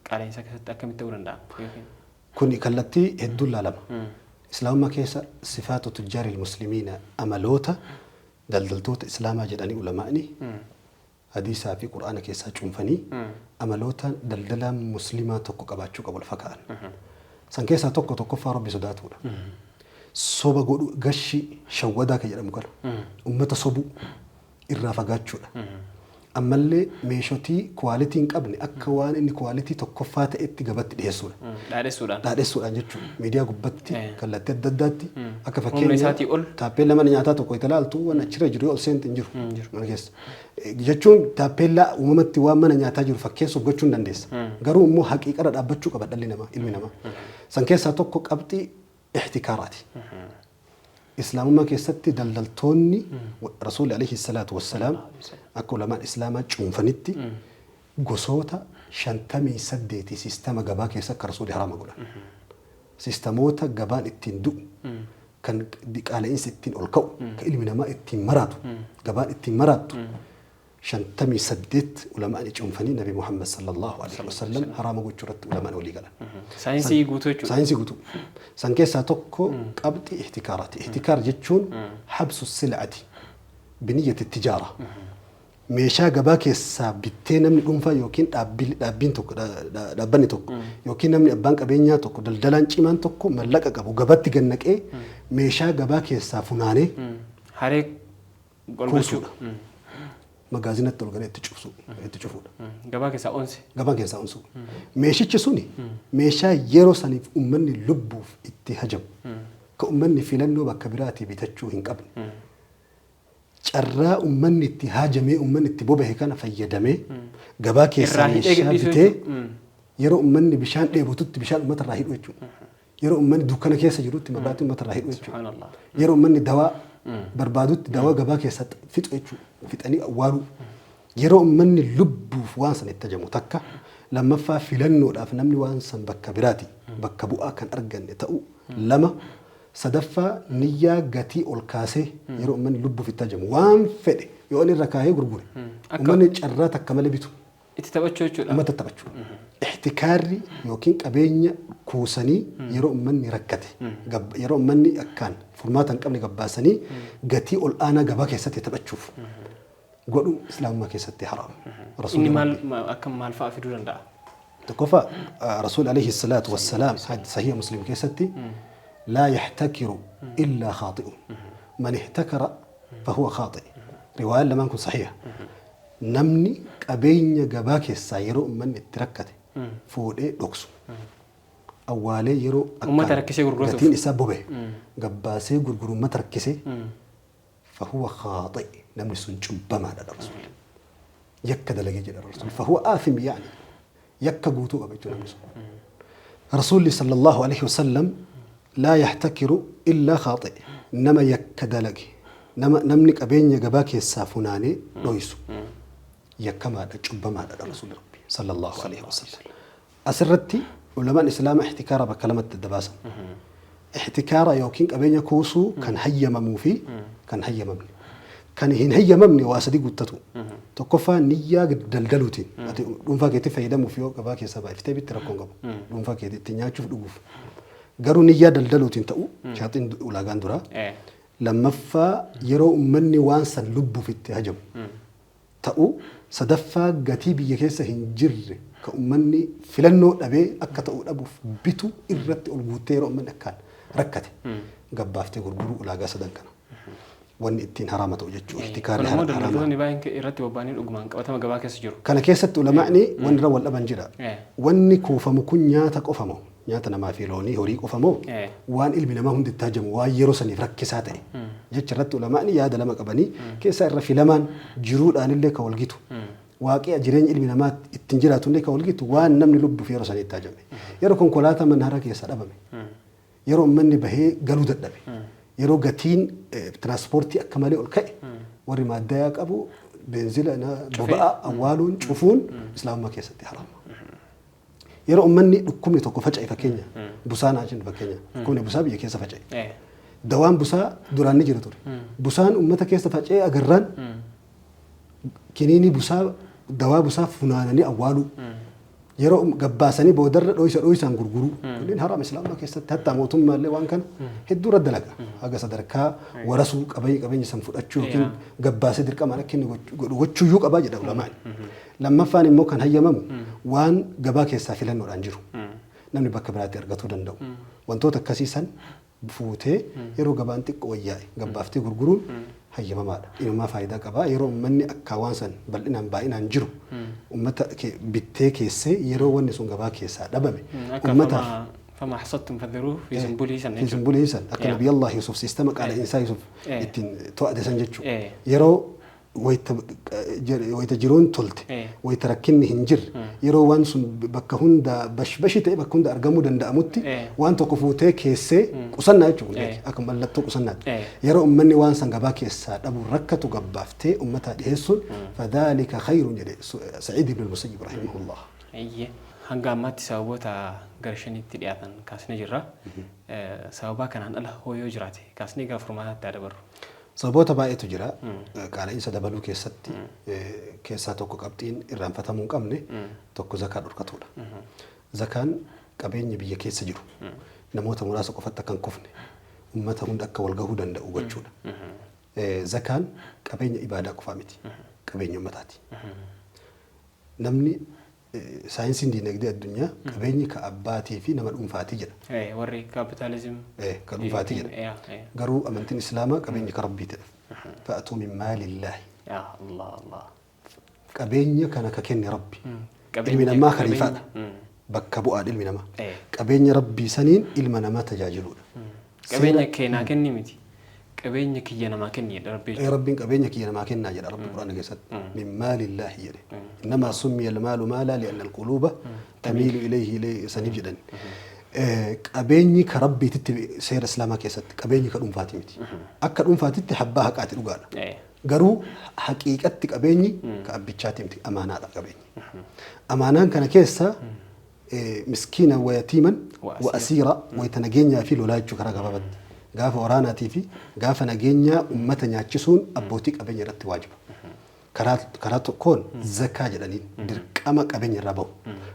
qaala'insa keessatti akkamitti ta'uu danda'a? Kun kallattii hedduun laalama. Islaamummaa keessa sifaatu tujjaari muslimiina amaloota daldaltoota islaamaa jedhanii ulamaa'ni hadiisaa fi quraana keessaa cuunfanii amaloota daldalaan muslimaa tokko qabaachuu qabu lafa kaa'an. San keessaa tokkoffaa rabbi sodaatuudha. Soba godhu gashi shawwadaa kan jedhamu kana ummata sobuu irraa fagaachuudha. Ammallee meeshotii kwaalitii hin qabne akka waan inni kwaalitii tokkoffaa ta'etti gabatti dhiyeessuudha. Dhaadheessuudhaan jechuudha. Miidiyaa gubbatti kallattii adda addaatti akka fakkeenya taappeellaa mana nyaataa tokko itti ilaaltu waan achirra jiru ol seenti hin jiru mana keessa. Jechuun taappeellaa uumamatti waan mana nyaataa jiru fakkeessuuf gochuu hin dandeessa. Garuu immoo haqiiqara dhaabbachuu qaba dhalli namaa ilmi namaa. San keessaa tokko qabxii احتكاراتي إسلام كيستي دلدلتوني رسول عليه الصلاة والسلام أقول لما الإسلام جونفنتي قصوتا شنتمي سديتي سيستم جبا كيسك رسول حرام أقوله سيستموتا جبان التندو كان ديك على إنس التين الكو كإلمنا ما التين مراتو جبان التين مراتو شنتمي سدت علماء يجون نبي محمد صلى الله عليه وسلم حرام وجرت علماء ولي قال ساينسي قوتو ساينسي قوتو سانكيسا توكو قبض احتكارات احتكار جتشون حبس السلعة بنية التجارة ميشا قبا كيسا بيتين نمني قنفا يوكين دابين توك دابني توك يوكين نمني أبانك أبينيا توك دلدلان چيمان توكو ملقا قبو قبات تغنك ايه ميشا قبا كيسا فناني حريك كوسو مغازينة تلقاني اتشوفو قبا كيسا أونسي قبا كيسا أونسو ميشي چسوني ميشا يرو سنف أمني لبوف اتهجم كأمني فيلنو بكبراتي بيتچو هنقبن carraa ummanni itti haajamee ummanni itti bobahe kana fayyadamee gabaa keessaa meeshaa bitee yeroo ummanni bishaan dheebotutti bishaan uummata irraa hidhu jechuudha. Yeroo ummanni dukkana keessa jirutti mabiraatii uummata irraa hidhu jechuudha. Yeroo ummanni dawaa barbaadutti dawaa gabaa keessaa fixu jechuudha. Fixanii awwaalu. Yeroo ummanni lubbuuf waan san itti hajamu takka lammaffaa filannoodhaaf namni waan san bakka biraati bakka bu'aa kan arganne ta'u lama sadaffaa niyyaa gatii ol kaasee yeroo ummanni lubbuuf itti hajamu waan fedhe yoo inni irra kaahee gurgure ummanni carraa takka malee bitu itti taphachuu jechuudha. Uummata taphachuu. Ixtikaarri yookiin qabeenya kuusanii yeroo ummanni rakkate yeroo ummanni akkaan furmaata hin qabne gabbaasanii gatii ol aanaa gabaa keessatti taphachuuf godhu islaamummaa keessatti haraam. Inni akka maal fa'aa fiduu danda'a? Tokkoffaa rasuul alayhi salaatu wassalaam sahih muslim keessatti لا يحتكر إلا خاطئ من احتكر فهو خاطئ رواية لما نكون صحيح نمني قبين جباك السايرو من التركته فودي دوكسو أولي يرو وما تركسي غرغرو قتين إسابه به قباسي غرغرو ما تركسي فهو خاطئ نمني سنجب ما هذا الرسول يكد لجيج الرسول فهو آثم يعني يكجوتو أبيتو نمني رسول صلى الله عليه وسلم لا يحتكر إلا خاطئ نما يكدلك نمني قبين جباك السافناني لويسو يكما جب ما هذا رسول ربي صلى الله عليه وسلم أسرتي علماء الإسلام احتكار بكلمة الدباسة احتكار يوكين قبين كوسو كان هيا مموفي كان هيا ممني كان هيا ممني واسدي قطتو تقفى نية دلدلوتين دونفا كيتي فايدة مفيو قباك السبا افتي بتركون قبو دونفا كيتي تنيا تشوف دقوف قالوا نية دلدلوتين تأو شاطين ولاغان دورا لما فا يرو مني وانسا لبو في التهجم تأو صدفا قتيبي يكيسا هنجر كأمني فلنو أبي أكا تأو أبو بيتو إرت الغوتيرو من أكان ركته قبافتي غرغرو ولاغا سدن كان وان اتين حرامة وجدشو احتكار حرامة دلدلوني باين إرت وباني الأقمان قبتما قبا كيس جرو كان كيسة علماءني وان رو الأبان جرا واني كوفمو كن نياتك أفمو نياتنا ما في لوني هوريك أفمو وان إلبنا ما هم دتاجم وان سني فركساتي جت رت علماءني يا دلما قبني كيسة الرفي لمان جرود آن اللي كولجيتو واقع جرين إلبنا ما التنجرات اللي كولجيتو وان نمني لب في رسالة التاجم يروكم كولاتا من هرك يسال أبمي يرو مني بهي قالوا دلبي يرو قتين ترانسبورتي أكملي الكأ وري ما داك أبو بنزل أنا ببقى أولون شوفون إسلام ما كيسة حرام يرو مني كم يتوقف فجأة فكينيا بوسان عشان فكينيا كوني بوسا بيجي كيسة فجأة دوام بوسا دوران نجري توري بوسان أمتى كيسة فجأة أجران كنيني بوسا دوا بوسا فنانني أولو يرو قباسني بودر رويسان غرغرو كلين حرام اسلام ما كيست حتى موتم مال وان كان هدو رد لك اغا صدركا ورسو قبي سنفدچو كين قباس دركا مالكين وچو يو قبا جدا علماء لما فاني مو كان هيمم وان قبا كيسا فيلن ورانجرو نمني بكبرات ارغتو دندو وانتو تكسيسن بفوته يرو قبان تك وياي قبافتي غرغرو هيما ماذا إنما فايدة كبا يرو مني أكوانسن بل إنهم باين نجرو ومتى بتك يسي يرو ونسون كبا كيسا دبمي ومتى فما حصدتم فذروه في زنبولي سن في زنبولي سن أكن نبي الله يوسف سيستمك على إنسان يوسف إتين توعد سنجتشو يرو ويتجرون تلت ويتركني هنجر يرو وانسون بكهون دا بش تي بكهون دا أرجمو دندا أموتي وان تكفوته كيسة قصنا يجوا أكم بلتو قصنا يرو مني وان سنجباك الساد أبو ركتو جبافته أمتها دهسون فذلك خير جدي سعيد بن المسيب رحمه الله أيه هنجامات سوابتا قرشني ترياتن كاسني جرا سوابا كان الله هو يجراتي كاسني كفرمات داربر Sababoota baay'eetu jira. Qaala'insa dabaluu keessaa tokko qabxiin irraanfatamuu hin qabne tokko zakaa dhorkatuudha. Zakaan qabeenya biyya keessa jiru namoota muraasa qofatti akka hin kufne uummata hunda akka wal gahuu danda'u gochuudha. Zakaan qabeenya ibaadaa qofaa miti. Qabeenya uummataati. Namni saayinsiin diinagdee addunyaa qabeenyi ka abbaatii fi nama dhuunfaatii jedha. Warri kaapitaalizim. Ka dhuunfaatii jedha. Garuu amantiin islaamaa qabeenyi ka rabbiitidha. Fa'atuu min maalillaahi. Qabeenya kana ka kenne rabbi. Ilmi namaa khaliifaadha. Bakka bu'aan ilmi namaa. Qabeenya rabbii saniin ilma namaa tajaajiluudha. Qabeenya keenyaa kenni miti. Qabeenya kiyya namaa kenni jedha rabbi. Rabbiin qabeenya kiyya namaa kennaa jedha rabbi quraana keessatti. Min maalillaahi jedhe. Innamaa summiya almaalu maalaa li'anna alquluuba tamiilu ilayhi saniif jedhan. Qabeenyi ka rabbiititti seera islaamaa keessatti qabeenyi ka dhuunfaati miti. Akka dhuunfaatitti habbaa haqaati dhugaadha. Garuu haqiiqatti qabeenyi ka abbichaati miti amaanaadha qabeenyi. Amaanaan kana keessa miskiina wayatiiman wa asiira wayita nageenyaa fi lolaa jechuu karaa gabaabatti. Gaafa waraanaatii fi gaafa nageenyaa uummata nyaachisuun abbootii qabeenya irratti waajiba. Karaa tokkoon zakaa jedhaniin dirqama qabeenya irraa bahu.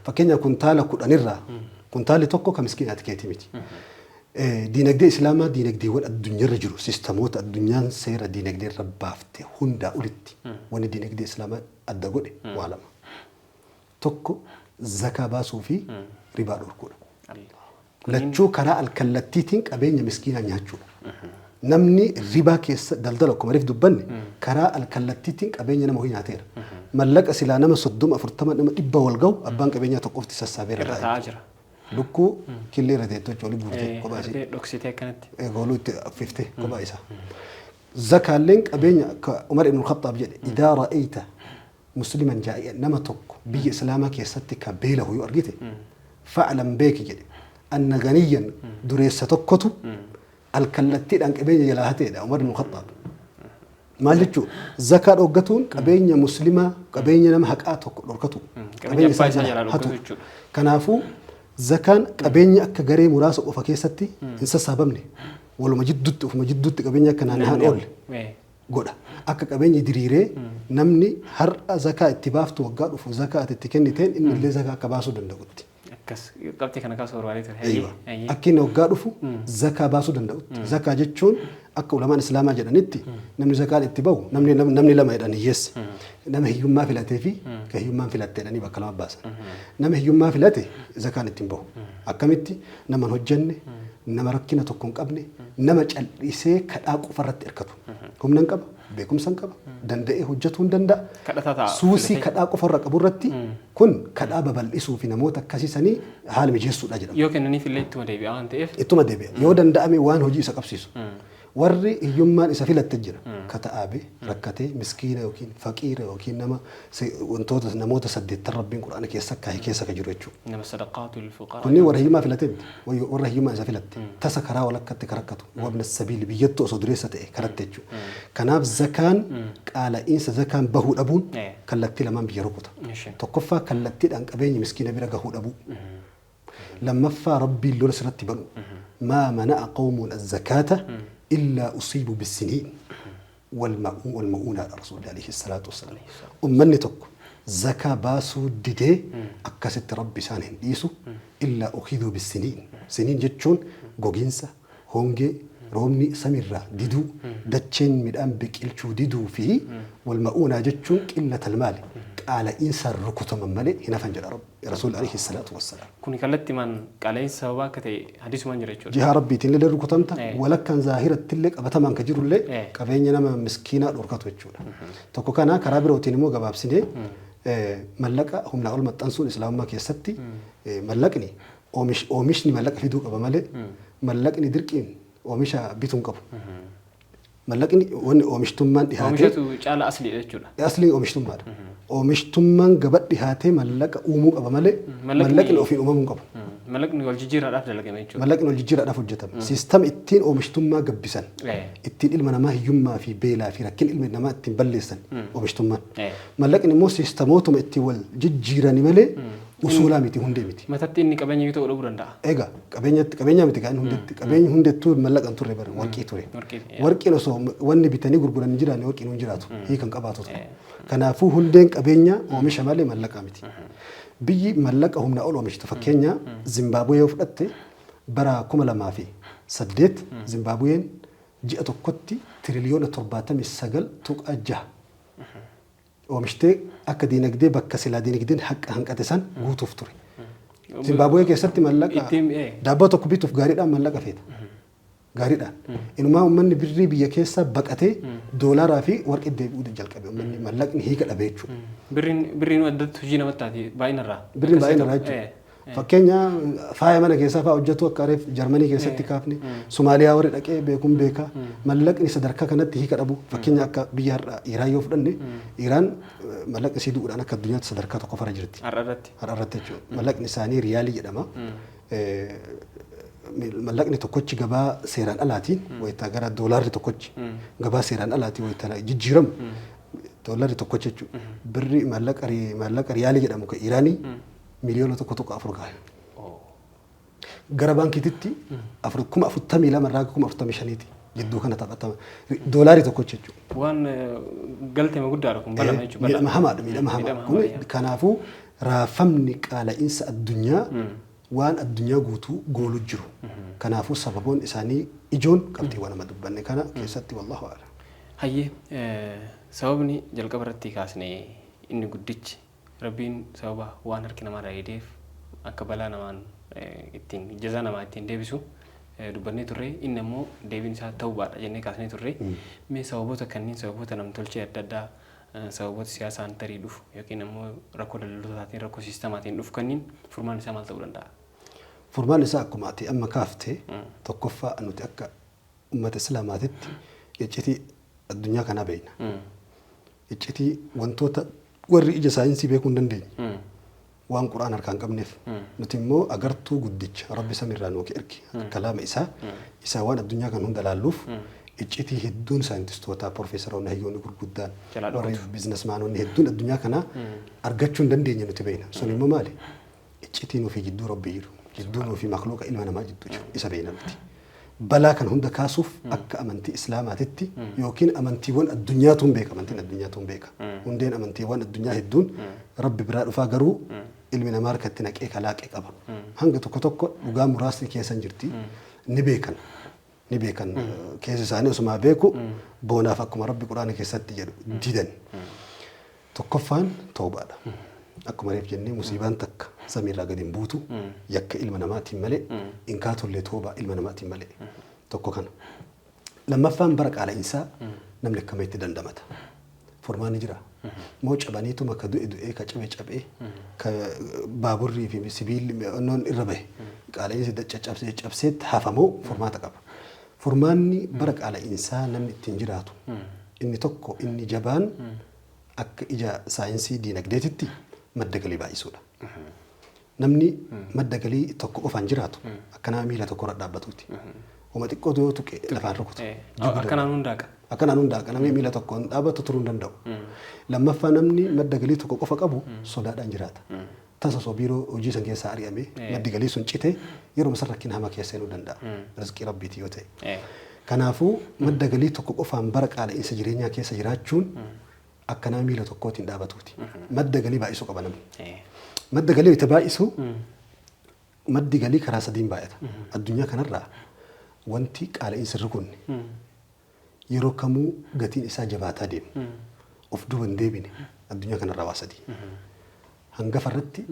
Fakkeenyaaf kuntaala 10 irraa kuntaalli tokko ka miskiinaati keetii miti. Diinagdee islaamaa diinagdeewwan addunyaarra jiru siistamoota addunyaan seera diinagdee irra baafte hundaa olitti wanni diinagdee islaamaa adda godhe waa lama. Tokko zakaa baasuu fi ribaa dhorkuudha. Lachuu karaa alkallattiitiin qabeenya miskiinaa nyaachuudha. Namni ribaa keessa daldala akkuma reef dubbanne karaa alkallattiitiin qabeenya nama ho'i nyaateera. Mallaqa silaa nama 30-40 nama 100 wal gahu abbaan qabeenyaa tokkofti sassaabeera taa'aa jira. Lukkuu killee irra teettoo olii buutee kophaa isii. Dhoksitee akkanatti. Gooluu itti affiftee kophaa isaa. Zakaalleen qabeenya Umar ibn Khattaab jedhe idaa ra'ayta musliman jaa'i'a nama tokko biyya islaamaa keessatti ka beela huyuu argite fa'alan beeki jedhe. Anna ganiyyan dureessa tokkotu alkallattiidhaan qabeenya jalaa hateedha Umar ibn Khattaab. Maal jechuun zakaa dhoggatuun qabeenya muslimaa qabeenya nama haqaa tokko dhorkatu. Qabeenya abbaa isaa jalaa dhorkatu jechuudha. Kanaafuu zakaan qabeenya akka garee muraasa qofa keessatti hin sassaabamne waluma jidduutti ofuma jidduutti qabeenya akka naanna'an oolle godha. Akka qabeenya diriiree namni har'a zakaa itti baaftu waggaa dhufu zakaa itti kenniteen inni illee zakaa akka baasuu danda'utti. Qabxii kana kaasuu barbaadee ture. Akka inni waggaa dhufu zakaa baasuu danda'utti. Zakaa jechuun akka ulamaan islaamaa jedhanitti namni zakaan itti bahu namni lama jedhan hiyyeessi. Nama hiyyummaa filatee fi ka hiyyummaan filattee jedhanii bakka lama baasan. Nama hiyyummaa filate zakaan ittiin bahu. Akkamitti nama hin hojjenne nama rakkina tokko hin qabne nama callisee kadhaa qofarratti hirkatu. Humna hin qaba, beekumsa hin qaba, danda'ee hojjetuu hin danda'a. Suusii kadhaa qofarra qabu irratti kun kadhaa babal'isuu fi namoota akkasiisanii haala mijeessuudha jedhama. Yoo kennaniif illee ittuma deebi'a waan ta'eef. Ittuma deebi'a. Yoo danda'ame waan hojii isa qabsiisu. Warri hiyyummaan isa filatte jira. Kata'aabee rakkatee miskiina yookiin faqiira yookiin nama wantoota namoota 8 rabbiin quraana keessa kaa'e keessa ka jiru jechuudha. Nama sadaqaatu lilfuqaraa. Kunni warra hiyyummaa filatee miti. Warra hiyyummaa isa filatte. Tasa karaa walakkatti karakkatu. Wabna sabiili biyyattuu osoo dureessa ta'e karatte jechuudha. Kanaaf zakaan qaala'insa zakaan bahuu dhabuun kallattii lamaan biyya rukuta. Tokkoffaa kallattiidhaan qabeenya miskiina bira gahuu dhabuu. Lammaffaa rabbiin lola sirratti banu. Maa mana'a qawmuun az-zakaata إلا أصيبوا بالسنين والمؤونة رسول الله عليه الصلاة والسلام أمني تك زكاة باسو ديدي أكست ربي سانهن ديسو إلا أخذوا بالسنين سنين جتشون غوغينسا هونجي رومني سميرا ديدو دتشين مدام بكيلشو ديدو فيه والمؤونة جتشون قلة المال على إنسان ركوت من ملء هنا فنجر رب رسول عليه الصلاة والسلام كوني كلت من قالين سوا كتي حديث من جريتشون جها ربي تنلي الركوتمتا ولك كان ظاهرة تلك أبتا من كجرو اللي كبين نما مسكينة الركوت وجولا تكو كنا كرابر وتنمو جباب سنة ملك هم نقول متنسون إسلام ما كيستي ملكني أومشني ملك في دوك أبا ملء ملكني دركين أومشا بيتون كبو ملكني أومشتمان دهاتي أومشتو جال أصلي رجولا أصلي أومشتمان أومشتمان قبل دهاتي ملك أومو أبا ملء ملكني أوفي أومو كبو ملكني والجيرة رافض لك ما يجوا ملكني والجيرة رافض جتام سيستم التين أومشتمان قبسان التين إلما ما هيوما في بيلا في ركين إلما ما التين بلسان أومشتمان ملكني مو سيستموتهم التي والجيرة نملء usuulaa miti hundee miti. Matatti inni qabeenya yoo ta'u dhufuu danda'a. Egaa qabeenya miti kan hundeetti qabeenya hundettuu mallaqan turre bara warqii ture. Warqiin osoo wanni bitanii gurguran hin jiraanne warqiin hin jiraatu hiikan qabaatu ture. Kanaafuu hundeen qabeenya oomisha malee mallaqa miti. Biyyi mallaqa humna ol oomishtu fakkeenya Zimbaabuwee yoo fudhatte bara 2008 Zimbaabuween ji'a tokkotti tiriliyoona 79.6 oomishtee akka diinagdee bakka silaa diinagdeen hanqate san guutuuf ture. Zimbaabuwee keessatti mallaqa daabboo tokko bituuf gaariidhaan mallaqa feeta. Gaariidhaan. Inumaa uummanni birrii biyya keessaa baqatee doolaaraa fi warqii deebi'uu jalqabe uummanni mallaqni hiika dhabe jechuudha. Birriin addatti hojii namatti taati baay'inarraa. Birriin baay'inarraa jechuudha. Fakkeenya faaya mana keessaa fa'aa hojjetu akka reef Jarmanii keessatti kaafne Somaaliyaa warri dhaqee beekuun beeka mallaqni sadarkaa kanatti hiika dhabu fakkeenya akka biyya har'a Iraan yoo fudhanne Iraan mallaqni isii du'uudhaan akka addunyaatti sadarkaa tokko fara jirti. Har'arratti jechuudha. Mallaqni isaanii riyaalii jedhama. Mallaqni tokkochi gabaa seeraan alaatiin wayitaa gara doolaarri tokkochi gabaa seeraan alaatiin wayitaa jijjiiramu doolaarri tokkochi jechuudha. Birri mallaqa riyaalii jedhamu kan Iraanii miliyoona tokko afur gahe. Gara baankiititti 42,000 irraa 45,000 jidduu kana taphatama. Doolaarri tokkochi jechuudha. Waan galteema guddaadha kun balama jechuudha. Miidhama hamaadha miidhama hamaa. Kanaafuu raafamni qaala'insa addunyaa waan addunyaa guutuu goolu jiru. Kanaafuu sababoon isaanii ijoon qabxiiwwan nama dubbanne kana keessatti wallahu a'lam. Hayyee sababni jalqaba irratti kaasne inni guddichi Rabbiin sababa waan harki namaa raayideef akka balaa namaan ittiin jazaa namaa ittiin deebisu dubbannee turre inni immoo deebiin isaa ta'uu baadha jennee kaasnee turre mee sababoota kanneen sababoota namtolchee adda addaa sababoota siyaasaan tarii dhufu yookiin immoo rakkoo daldaltootaatiin rakkoo siistamaatiin dhufu kanneen furmaan isaa maal ta'uu danda'a? Furmaan isaa akkuma ati amma kaaftee tokkoffaa nuti akka uummata islaamaatitti iccitii addunyaa kanaa beekna. Iccitii wantoota warri ija saayinsii beekuu hin dandeenye waan quraan harkaan qabneef nuti immoo agartuu guddicha rabbi samiirraa nuuf ergi kalaama isaa waan addunyaa kan hunda laalluuf iccitii hedduun saayintistoota piroofeesaroonni hayyoonni gurguddaan warri biizinasmaanonni hedduun addunyaa kanaa argachuu hin dandeenye nuti beekna. Sun immoo maali? Iccitii nuufi jidduu rabbi jiru jidduu nuufi makluuqa ilma namaa jidduu jiru isa beekna nuti. Balaa kan hunda kaasuuf akka amantii islaamaatitti yookiin amantiiwwan addunyaatuun beeka amantiin addunyaatuun beeka hundeen amantiiwwan addunyaa hedduun rabbi biraa dhufaa garuu ilmi namaa harkatti naqee kalaaqee qaba hanga tokko dhugaa muraasni keessa jirti ni beekan keessa isaanii osuma beeku boonaaf akkuma rabbi quraana keessatti jedhu didan tokkoffaan toobaadha. Akkuma reef jennee musiibaan takka samiirraa gadi hin buutu yakka ilma namaatiin malee inkaatollee toobaa ilma namaatiin malee tokko kana. Lammaffaan bara qaala'insaa namni akkamitti dandamata. Furmaan ni jira. Moo cabaniituma ka du'e ka cabee ka baaburrii fi sibiilli onnoon irra bahe qaala'insi cabseetti hafamoo furmaata qaba. Furmaanni bara qaala'insaa namni ittiin jiraatu inni tokko inni jabaan akka ija saayinsii diinagdeetitti madda galii baay'isuudha. Namni madda galii tokko qofaan jiraatu akkanaa miila tokko irra dhaabbatuuti. Uma xiqqoo yoo tuqe lafaan rukutu. Akkanaan hundaaqa. Akkanaan hundaaqa namni miila tokkoon dhaabbatu turuu hin danda'u. Lammaffaa namni madda galii tokko qofa qabu sodaadhaan jiraata. Tasa osoo biiroo hojii san keessaa ari'amee maddi galii sun cite yeroo san rakkina hamaa keessa seenuu danda'a. Rizqii rabbiiti yoo ta'e. Kanaafuu madda galii tokko qofaan bara qaala'insa jireenyaa keessa jiraachuun akkanaa miila tokkootiin dhaabatuuti. Madda galii baay'isuu qaba namni. Madda galii itti baay'isu maddi galii karaa sadiin baay'ata. Addunyaa kanarraa wanti qaala'insa irra kunne yeroo kamuu gatiin isaa jabaataa deemu. Of duuba hin deebine addunyaa kanarraa waa sadii. Hangafa irratti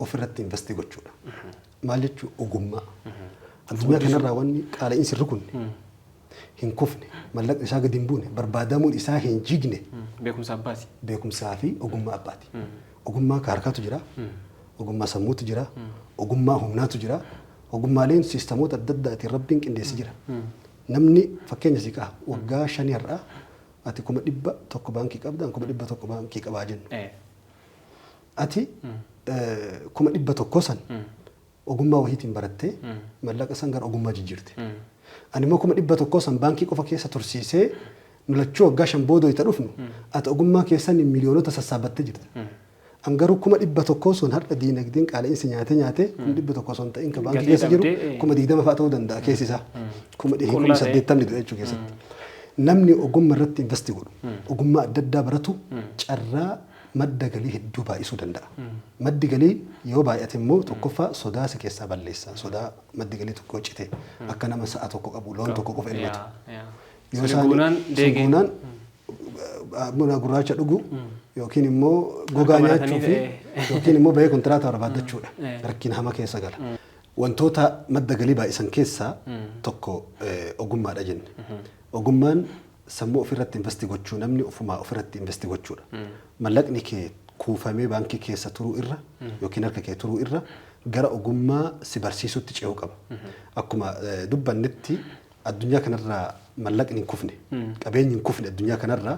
ofirratti investii gochuudha. Maal jechuun ogummaa. Addunyaa kanarraa wanni qaala'insa irra kunne hin kufne mallaqni isaa gadi hin buune barbaadamuun isaa hin jigne beekumsa abbaati. Beekumsaa fi ogummaa abbaati. Ogummaa harkaatu jira. Ogummaa sammuutu jira. Ogummaa humnaatu jira. Ogummaaleen siistamoota adda addaatiin rabbiin qindeessi jira. Namni fakkeenya si qaba waggaa 5 irraa ati 100 tokko baankii qabda 100 tokko baankii qabaa jennu. Ati 100 san ogummaa wahiitiin barattee mallaqa san gara ogummaa jijjiirte. Ani immoo 100 san baankii qofa keessa tursiisee nulachuu waggaa 5 boodoo itti dhufnu ati ogummaa keessan miliyoonota sassaabattee jirta. Angaruu kuma dhibba tokkoo sun har'a diinagdeen qaala'insi nyaate kuma dhibba tokkoo sun ta'in ka baankii keessa jiru kuma 20 fa'aa ta'uu danda'a keessi isaa. Kuma 80 du'a jechuu keessatti. Namni ogummaa irratti investi godhu ogummaa adda addaa baratu carraa madda galii hedduu baay'isuu danda'a. Maddi galii yoo baay'ate immoo tokkoffaa sodaa si keessaa balleessa. Sodaa maddi galii tokko cite akka nama sa'a tokko qabu loon tokko qofa elmatu. Yoo isaan buna gurraacha dhugu yookiin immoo gogaa nyaachuu fi yookiin immoo bahee kontiraataa barbaaddachuudha. Rakkina hama keessa gala. Wantoota madda galii baay'isan keessaa tokko ogummaadha jenne. Ogummaan sammuu ofirratti investi gochuu namni ofumaa ofirratti investi gochuudha. Mallaqni kee kuufamee baankii keessa turuu irra yookiin harka kee turuu irra gara ogummaa si barsiisutti ce'uu qaba. Akkuma dubbannetti addunyaa kanarraa mallaqni hin kufne qabeenyi hin kufne addunyaa kanarraa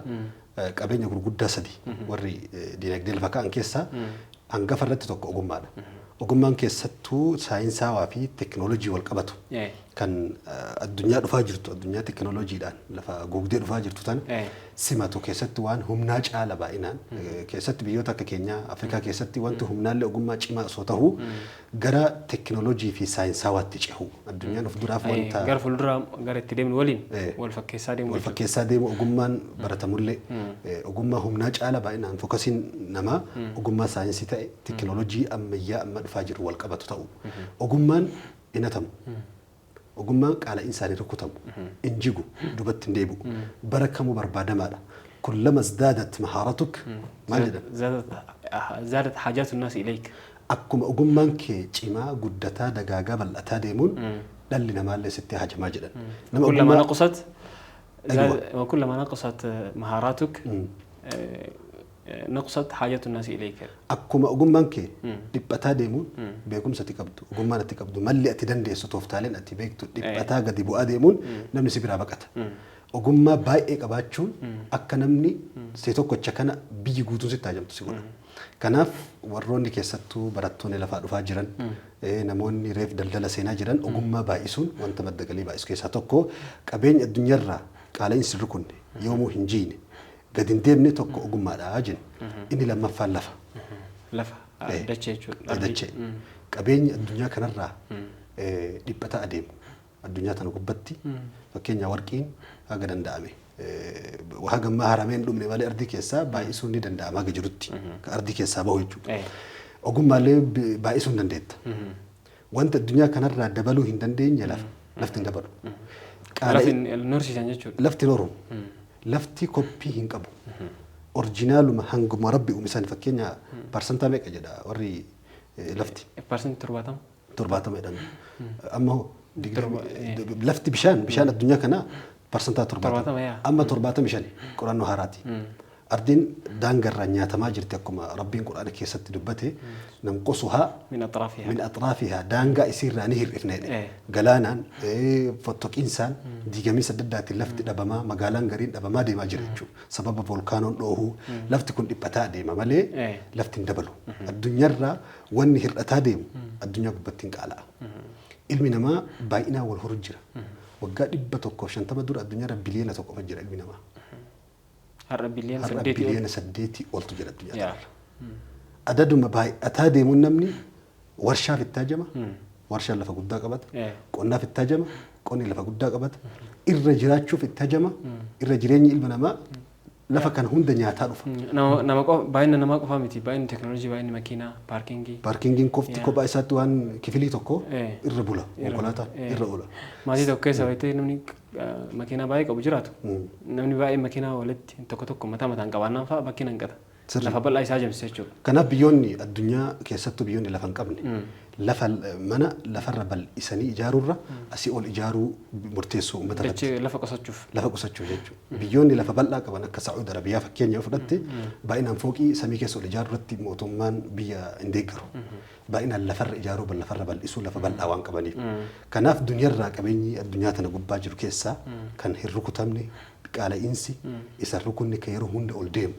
qabeenya gurguddaa sadii warri diinagdee lafa ka'an keessaa hangafa irratti tokko ogummaadha. Ogummaan keessattuu saayinsaawaa fi teekinooloojii wal qabatu kan addunyaa dhufaa jirtu addunyaa teekinooloojiidhaan lafa gugdee dhufaa jirtu tana simatu keessatti waan humnaa caala baay'inaan keessatti biyyoota akka keenyaa Afrikaa keessatti wanti humnaallee ogummaa cimaa osoo ta'u gara teekinooloojii fi saayinsaawaatti cehu addunyaan of duraaf wanta gara fuulduraa gara itti deemnu waliin wal fakkeessaa deemu ogummaan baratamullee ogummaa humnaa caala baay'inaan fookasiin namaa ogummaa saayinsii ta'e teekinooloojii ammayyaa amma dhufaa jiru wal qabatu ta'u ogummaan inatamu. Ogummaan qaala insaanii rukutamu injigu dubatti hin deebi'u bara kamuu barbaadamaadha. Kullama zaadat mahaaratuk maal jedhan zaadat haajaatu naas ilayk akkuma ogummaan kee cimaa guddataa dagaagaa bal'ataa deemuun dhalli namaallee sitti hajamaa jedhan. كلما نقصت مهاراتك نقصت حاجة الناس إليك. أكما أقول منك دبتا ديمون بيكم ستكبدو أقول ما نتكبدو ملي أتدندي ستوفتالين أتي بيكتو دبتا قد يبقى ديمون نمني سبرا بكت أقول ما بايك أباتشون أكنمني سيتوكو تشكنا بيجي قوتو ستاجم تسيقونا كناف وروني كيستو براتوني لفا رفا جران نموني ريف دلدل سينا جران أقول ما بايسون وانت مدقلي بايس كيساتوكو كابين الدنيا را قالين سركون يومو هنجيني قد ندمني توكو أقوم على عجل إني لما فعل لفا دتشي كابين الدنيا كنرة دبتا أديم الدنيا تنقبتي فكين يوركين هذا دندامي وهذا ما هرمين لومني مالي أرضي كيسا بايسوني دندام هذا جرتي كأرضي كيسا بوجو أقوم على بايسون دندت وانت الدنيا كنرة دبلو هندندين يلف لفتن دبلو النورسي جانجو لفت نورو لفتي كوبي هنقبو أورجينال ما هنقو مربي ومثال فكينا برسنتا ميك أجدا وري لفتي برسنت ترباتم إذا أما هو لفتي بشان الدنيا كنا برسنتا ترباتم أما ترباتم بشان قرآن نهاراتي أردين دانجر رنيا تماجر تكم ربين قرآن كيسة دبته ننقصها من أطرافها دانجا يصير رانيه الاثنين جلانا فتوك إنسان دي جميع سددات اللفت دبما مجالان قرين دبما دي ما جريتشو سبب فولكانون لوه لفت كن إبتاع دي ما ملي لفت دبلو الدنيا را ونهر أتاديم الدنيا ببتين كالا علمنا ما باينا والهرجرة وقاد إبتوك وشان تبدور الدنيا را بلينا توك فجر علمنا ما بليان سديتي قلت جرى الدنيا أداد ما باي أتادي من نمني ورشة في التاجمة ورشة اللي فقد قبض قلنا في التاجمة قلنا اللي فقد قبض الرجلات شوف التاجمة الرجلين يلبنا ما لفا كان هم دنيا تعرف نما باين نما فهمتي باين تكنولوجيا باين ماكينة باركينجي كوفتي كوبا إساتوان كفيلي توكو الربولا وكلاتا الرؤولا ما دي توكي سويتي نمني ماكينة بايك أو جراتو نمني باي ماكينة ولد توكو متى قوانا فا ماكينة انقطع لفا بل أي ساجم سيجو كنا بيوني الدنيا كيستو بيوني لفا نقبني لفا منا لفا ربل إساني إجارو را أسي أول إجارو مرتيسو مدرد لفا قصد شوف جيجو بيوني لفا بلا كبانا كسعود عربية فكين يوفرتي باينا فوقي سميكي سو الإجارو رتي موتومان بيا انديقرو باينا لفر إجارو بل لفر بل إسو لفا بلا وان كباني كنا في دنيا را كبيني الدنيا تنقب باجر كيسا كان هيركو تامني قال إنسي إسركوني كيرو هند أولديم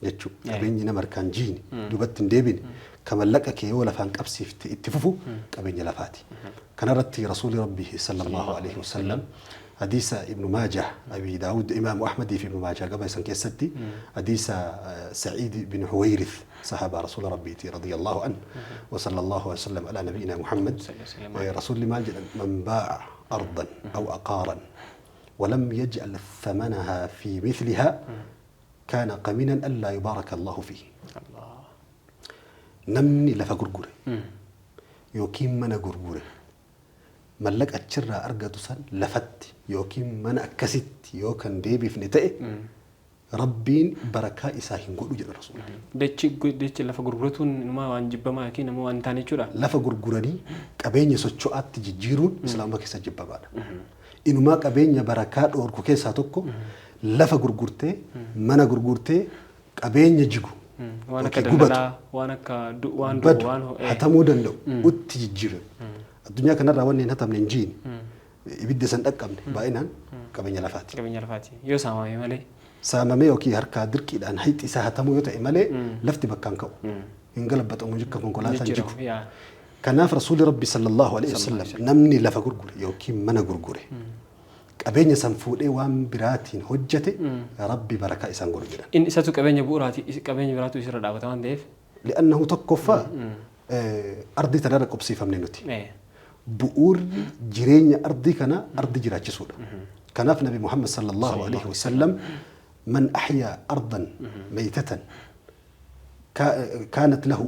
يجو كبيني نمر كان جيني دوبت نديبين كما لك كي ولا فان قبسي اتففو كبيني لفاتي كان رتي رسول ربه صلى الله عليه وسلم حديث ابن ماجه أبي داود إمام أحمد في ابن ماجه قبل سنة كيستي حديث سعيد بن حويرث صحابة رسول ربي رضي الله عنه وصلى الله وسلم على نبينا محمد رسول ما من باع أرضا أو أقارا ولم يجعل ثمنها في مثلها كان قمنا ألا يبارك الله فيه. الله. نمني لفا غرغره يوكيم من غرغره ملك أتشرى أرقى تسان لفت يوكيم من أكست يوكن ديبي في نتائي ربين بركة إساهين قولوا جل الرسول. ديتش لفا غرغرتون ما وانجب ما كين ما وانتاني شورا. لفا غرغرني كابين يسوتشوات تجيرون إسلام ما كيسا جبا بعد. إنه ما كابين بركات أوركو كيسا توكو لفا غرغرتي منا غرغرتي كابين يجيكو. وانا كدللا وانا كدو وان دو وان هو. حتى مودن لو وتجيرون. الدنيا كنا راوني نهتا من الجين. يبدي سندك كمني باينان كابين لفاتي. كابين لفاتي. يو سامي مالي. سامي أوكي هركا دركي لأن هيت إساها تمو يوتا إمالي لفتي بكان كو إنقلب بتأمو جكا كونكولا تنجيكو كناف رسول ربي صلى الله عليه وسلم نمني لفا غرغوري يوكي منا غرغوري قبين سنفودي وان براتين حجتي ربي بركة إسان غرغوري إن إساتو قبين براتي قبين براتو إسرا دعوتان ديف لأنه تقفى أرضي تدار قبسي فمنينوتي بؤور جيرين أرضي كنا أرضي جراجي سودا كناف نبي محمد صلى الله عليه وسلم من أحيا أرضا ميتة كانت له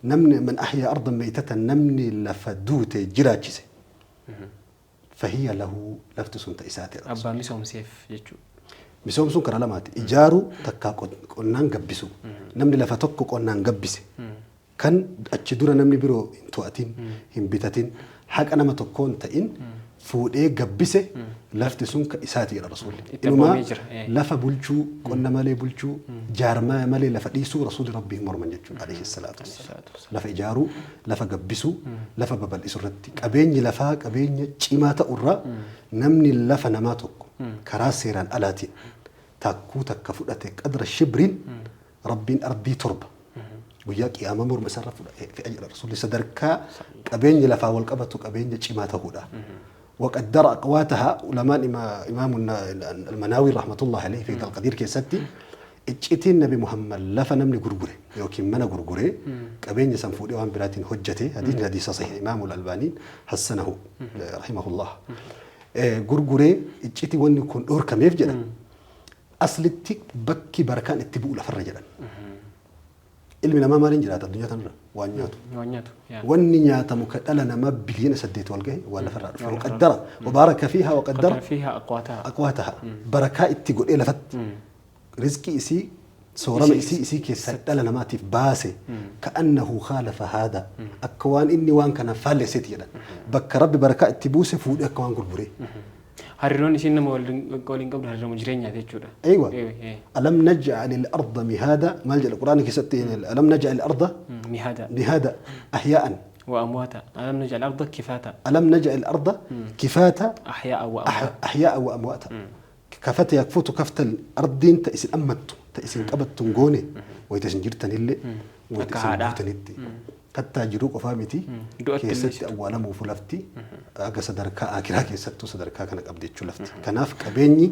نمني من أحيا أرضا ميتة نمني لفدوت جراجسه فهي له لفتسون تأساتي أبا مسوم سيف يجو مسوم سون كرالمات إجارو تكا قنان قبسو نمني لفتوكو قنان قبسه كان أتشدور نمني برو انتواتين هم بيتاتين حق أنا ما تكون تئن فودee gabbise lafti sun ka isaati jedha rasuulli inuma lafa bulchuu qonna malee bulchuu jaarmaa malee lafa dhiisuu rasuulli rabbii morman jechuudha alayhi salaatu wassalaam lafa ijaaruu lafa gabbisuu lafa babal'isuu irratti qabeenyi lafaa qabeenya cimaa ta'urraa namni lafa namaa tokko karaa seeraan alaatiin takkuu takka fudhate qadra shibriin rabbiin ardii torba guyyaa qiyaama morma isarra fudhate ajira rasuulli sadarkaa qabeenyi lafaa wal qabatu qabeenya cimaa ta'uudha. وقدر أقواتها علماء إمام المناوي رحمة الله عليه في القدير كيستي إجتي النبي محمد لفنا من غرغره يوكي منا غرغره كبين يسنفودي وان براتين حجته حديث صحيح إمام الألباني حسنه رحمه الله غرغره إجتي ون يكون دور كم يفجد أصلتي بكي بركان اتبوء لفرجلا ilmi namaa maaliin jiraata addunyaa kanarra waan nyaatu wanni nyaatamu ka dhala namaa biliyoona 8 walgahe waa lafarraa dhufe waqaddara wabaaraka fiihaa waqaddara aqwaataha barakaa itti godhee lafatti rizqii isii soorama isii keessa dhala namaatiif baase ka'annahu khaalafa haada akka waan inni waan kana faalleseeti jedhan bakka rabbi barakaa itti buuse fuudhee akka waan gurguree هريرون إيش إنما قولين قبل هريرون مجرين يا تيجورا أيوة ألم نجعل الأرض مهادا ما جاء القرآن كستين ألم نجعل الأرض مهادا أحياء وأمواتا ألم نجعل الأرض كفاتا ألم نجعل الأرض كفاتا أحياء وأمواتا كفت يكفوت كفت الأرضين تأسين أمت تأسين كبت تنقوني ويتسين جرتن اللي ويتسين جرتن اللي حتى جروك وفامتي كيست أولا مفلفتي أجا صدركا أكيرا كيستو صدركا كانك أبدي تشلفتي كناف كبيني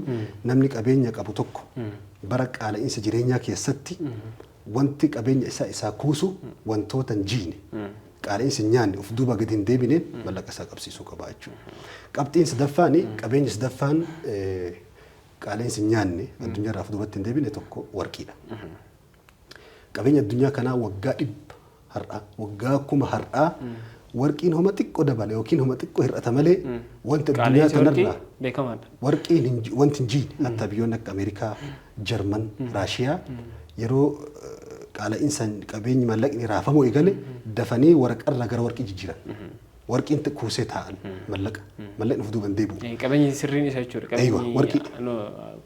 نملك أبيني كابوتوكو برك على إنس جرينيا كيستي وانتك أبيني إسا كوسو وانتو تنجيني على إنس نياني وفدوبا قدين ديبينين ملك إسا كبسي سوكا بايتشو كابتين سدفاني كبيني سدفان على إنس نياني الدنيا رافدوبا تنديبيني توكو وركينا كبيني الدنيا كنا وقائب هرأة وجاكم هرأة وركين هم تكو دبل وكين هم تكو هرأة ملء وانت الدنيا تنرى وركين وانت نجين حتى بيونك أمريكا جرمن روسيا يرو على إنسان كبين ملكني رافمو إيجالي دفني ورك أرجع ورك يجيران وركين تكوسيتها ملك نفدو بنديبو كبين سريني سيجور أيوة وركي أنو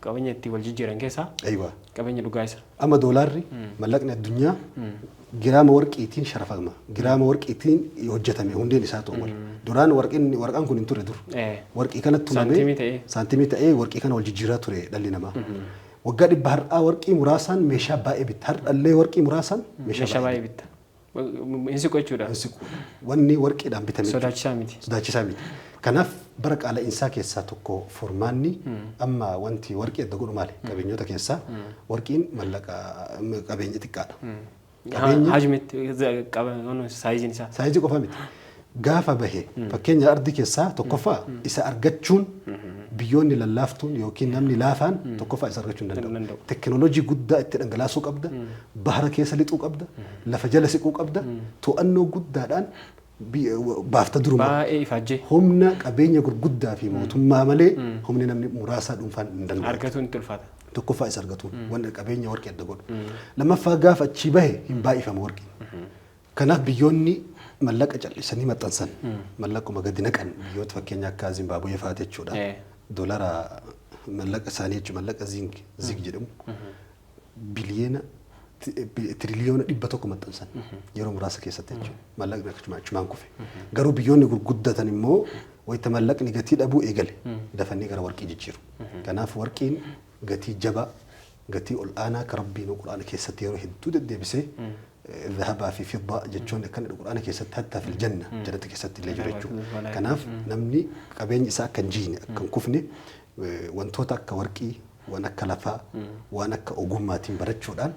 كبين يتي والجيران كيسا أيوة كبين لوجايسر أما دولاري ملكنا الدنيا جرام ورك 18 شرفاغما جرام ورك 18 يوجتامي هندي لساتو أول دوران ورقان كون انتو ردور ورك كانت تنامي سنتيمتر ورك كان والجيرات تري دلنا ما وقال بحر ورك مراسان مشى باي بتهر اللي ورك مراسان مشى باي بت Insi qochuudha. Wanni warqiidhaan bitame. Sodaachisaa miti. Sodaachisaa miti. Kanaaf bara qaala'insaa keessaa tokko furmaanni amma wanti warqii adda godhu maali? Qabeenyota keessaa warqiin mallaqa qabeenya xiqqaadha. Hajmitti saayiziin isaa. Saayizii qofa miti. Gaafa bahe fakkeenya ardii keessaa tokkoffaa isa argachuun biyyoonni lallaaftuun yookiin namni laafaan tokkoffaa isa argachuu hin danda'u. Teknooloojii guddaa itti dhangalaasuu qabda, bahara keessa lixuu qabda, lafa jala siquu qabda, to'annoo guddaadhaan baafta duruma. Baay'ee ifaajjee. Humna qabeenya gurguddaa fi mootummaa malee humni namni muraasaa dhuunfaan hin danda'u. Argatuun itti ulfaata. Tokkoffaa isa argatuun wanta qabeenya warqii adda godhu. Lammaffaa gaafa achii bahe hin baay'ifamu warqiin. Kanaaf biyyoonni mallaqa callisanii maxxansan mallaquma gadi naqan biyyoota fakkeenya akka Zimbaabuwee fa'aa jechuudha. Doolara mallaqa isaanii jechuun mallaqa zing jedhamu biliyeena tiriliyoona 100 maxxansan yeroo muraasa keessatti jechuudha. Mallaqni achumaan kufe. Garuu biyyoonni gurguddatan immoo wayita mallaqni gatii dhabuu eegale dafanii gara warqii jijjiiru. Kanaaf warqiin gatii jabaa gatii ol aanaa kan rabbiin quraana keessatti yeroo hedduu deddeebisee ذهب في فضة جتشون كان القرآن كيست حتى في الجنة جنة كيست اللي جريتشو كناف نمني قبين إساء كان جيني كان كفني وانتوتا كوركي وانا كلفا وانا كأقوماتين برتشو الآن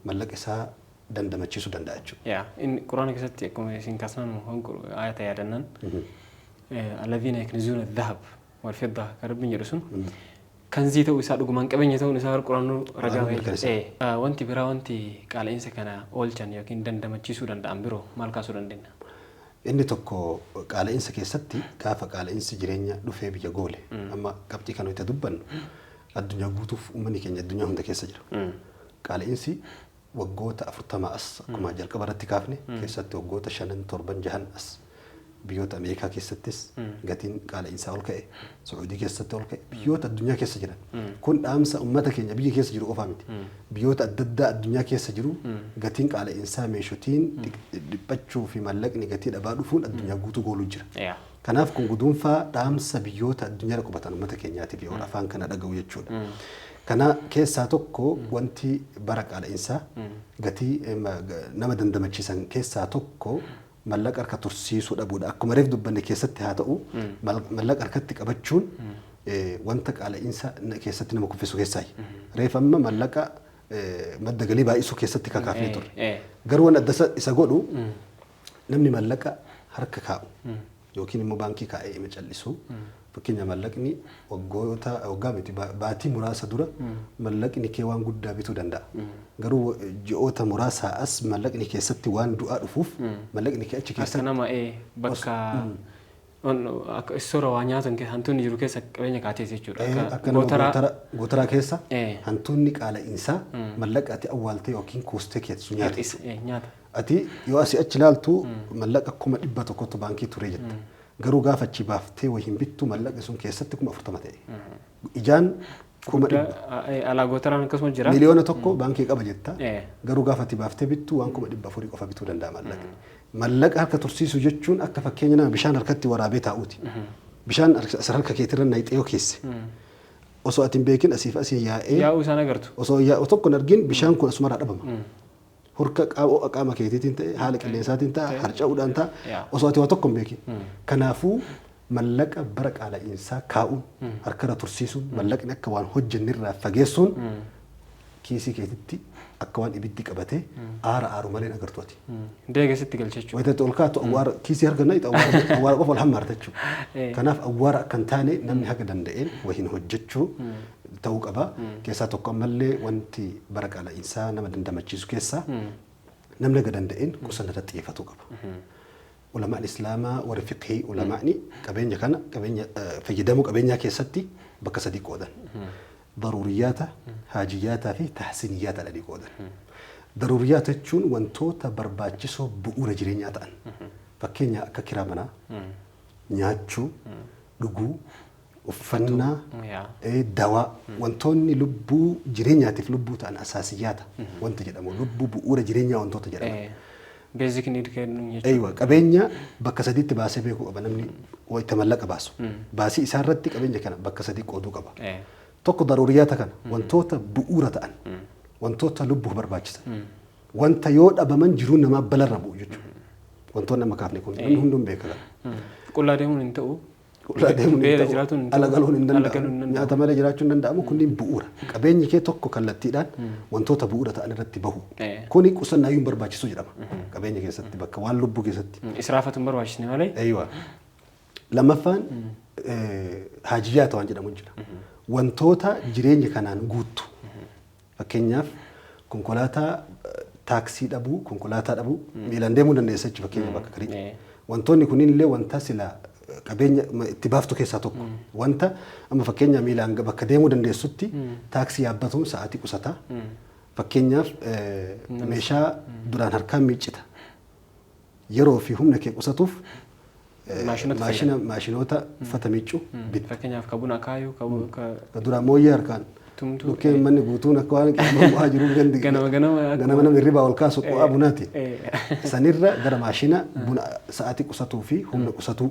ملك إساء دندما تشيسو دنداتشو يا إن القرآن كيست يكون سينكاسنا هم آية يادنن الذين يكنزون الذهب والفضة كربين يرسون كنزي تو إساء دوغمان كبين يتو نساء القرآن رجاء وانتي برا وانتي قال إنسا كان أولجان يوكين دندما تشيسو دندام برو مالكا سو دندنا inni tokko qaala'insa keessatti gaafa qaala'insi jireenya dhufee biyya goole amma qabxii kan nuti dubbannu addunyaa guutuuf uummanni keenya addunyaa hunda keessa jira qaala'insi waggoota 40 as akkuma jalqaba irratti kaafne keessatti waggoota 5 7 6 as biyyoota Ameerikaa keessattis gatiin qaala'insaa ol ka'e Sacuudii keessatti ol ka'e biyyoota addunyaa keessa jiran kun dhaamsa uummata keenya biyya keessa jiru qofaa miti biyyoota adda addaa addunyaa keessa jiru gatiin qaala'insaa meeshotiin dhiphachuu fi mallaqni gatii dhabaa dhufuun addunyaa guutuu gooluu jira. Kanaaf kun guduunfaa dhaamsa biyyoota addunyaa qubatan uummata keenyaatiif yoo afaan kana dhaga'u jechuudha. Kana keessaa tokko wanti bara qaala'insaa gatii nama dandamachiisan keessaa tokko mallaqa harka tursiisuu dhabuudha. Akkuma reef dubbanne keessatti haa ta'u mallaqa harkatti qabachuun wanta qaala'insa keessatti nama kuffisu keessaayi. Reef amma mallaqa madda galii baay'isuu keessatti kakaafnee turre. Garuu waan adda isa godhu namni mallaqa harka kaa'u yookiin immoo baankii kaa'ee ima callisu fakkeenya mallaqni waggaa miti baatii muraasa dura mallaqni kee waan guddaa bituu danda'a. Garuu ji'oota muraasa as mallaqni keessatti waan du'aa dhufuuf mallaqni kee achi keessatti. Akka nama bakka Sora waa nyaatan hantuunni jiru keessa qabeenya kaatee jechuudha. Akka gootaraa keessa hantuunni qaala'insaa mallaqa ati awwaaltee yookiin kuustee keessu nyaata. Ati yoo asii achi ilaaltu mallaqa 100 baankii ture jetta. Garuu gaafa achi baaftee wahiin bittu mallaqni sun keessatti 40 ta'e. Ijaan 100. Alaa gootaraan akkasuma jira. Miliyoona tokko baankii qaba jetta. Garuu gaafa ati baaftee bittu waan 400 qofa bituu danda'a mallaqni. Mallaqa harka tursiisu jechuun akka fakkeenya nama bishaan harkatti waraabee taa'uuti. Bishaan harka keetirra nayixee yoo keesse. Osoo ati hin beekin asiif asii yaa'ee. Yaa'uu isaan agartu. Osoo yaa'u tokko hin argin bishaan kun asumarraa dhabama. Hurka qaama keetiitiin ta'e haala qilleensaatiin ta'a harca'uudhaan ta'a osoo ati waa tokko hin beekin. Kanaafuu mallaqa bara qaala'insaa kaa'uun harkarra tursiisuun mallaqni akka waan hojjennirraa fageessuun kiisii keetitti akka waan ibiddi qabatee aaru malee agartu ati. Deegasitti galchachuu. Wayitatti ol kaatu awwaara kiisii harka nayi awwaara qofa ol hammaarta jechuudha. Kanaaf awwaara akka hin taane namni haga danda'een wahiin hojjechuu ta'uu qaba. Keessaa tokko ammallee wanti bara qaala'insaa nama dandamachiisu keessaa namni haga danda'een qusannaa irratti xiyyeeffatuu qaba. Ulamaan Islaamaa warri fiqhii ulamaani qabeenya kana qabeenya fayyadamuu qabeenyaa keessatti bakka sadii qoodan. Daruuriyaata, haajiyaata fi tahsiniyaata dhadhii qoodan. Daruuriyaata jechuun wantoota barbaachisoo bu'uura jireenyaa ta'an. Fakkeenya akka kiraa manaa, nyaachuu, dhuguu, uffannaa, dawaa wantoonni lubbuu jireenyaatiif lubbuu ta'an asaasiyyaata wanta jedhamu lubbuu bu'uura jireenyaa wantoota jedhamu. Basic need kennu jechuudha. Aywa qabeenya bakka sadiitti baasee beekuu qaba namni wayita mallaqa baasu. Baasii isaa irratti qabeenya kana bakka sadii qooduu qaba. Tokko daruuriyaata kana wantoota bu'uura ta'an wantoota lubbuu barbaachisan wanta yoo dhabaman jiruun nama balarra bu'u jechuudha. Wantoonni amma kaafne kun namni hunduun beekama. Qullaa deemuun hin ta'u. Qullaa deemuun hin ta'u. Ala galuun hin danda'amu. Nyaata malee jiraachuu hin danda'amu kunniin bu'uura. Qabeenyi kee tokko kallattiidhaan wantoota bu'uura ta'an irratti bahu. Kuni qusannaa hin barbaachisu jedhama. Qabeenya keessatti bakka waan lubbuu keessatti. Israafatu hin barbaachisne malee. Eeywa. Lammaffaan haajiyyaata waan jedhamu jira. Wantoota jireenya kanaan guuttu. Fakkeenyaaf konkolaataa taaksii dhabuu, konkolaataa dhabuu, miilaan deemuu dandeessa jechuudha fakkeenya bakka garii. Wantoonni kunniin illee wanta sila qabeenya itti baaftu keessaa tokko. Wanta amma fakkeenya miilaan bakka deemuu dandeessutti taaksii yaabbatuun sa'aatii qusataa. Fakkeenyaaf meeshaa duraan harkaan miiccita. Yeroo fi humna kee qusatuuf maashinoota uffata miiccu bitta. Fakkeenyaaf kabuna akaayuu ka duraan mooyyee harkaan. Bukkeen manni guutuun akka waan qaamaa jiru gandi ganama nama hirribaa ol kaasu qo'aa bunaati. Sanirra gara maashina buna sa'aatii qusatuu fi humna qusatuu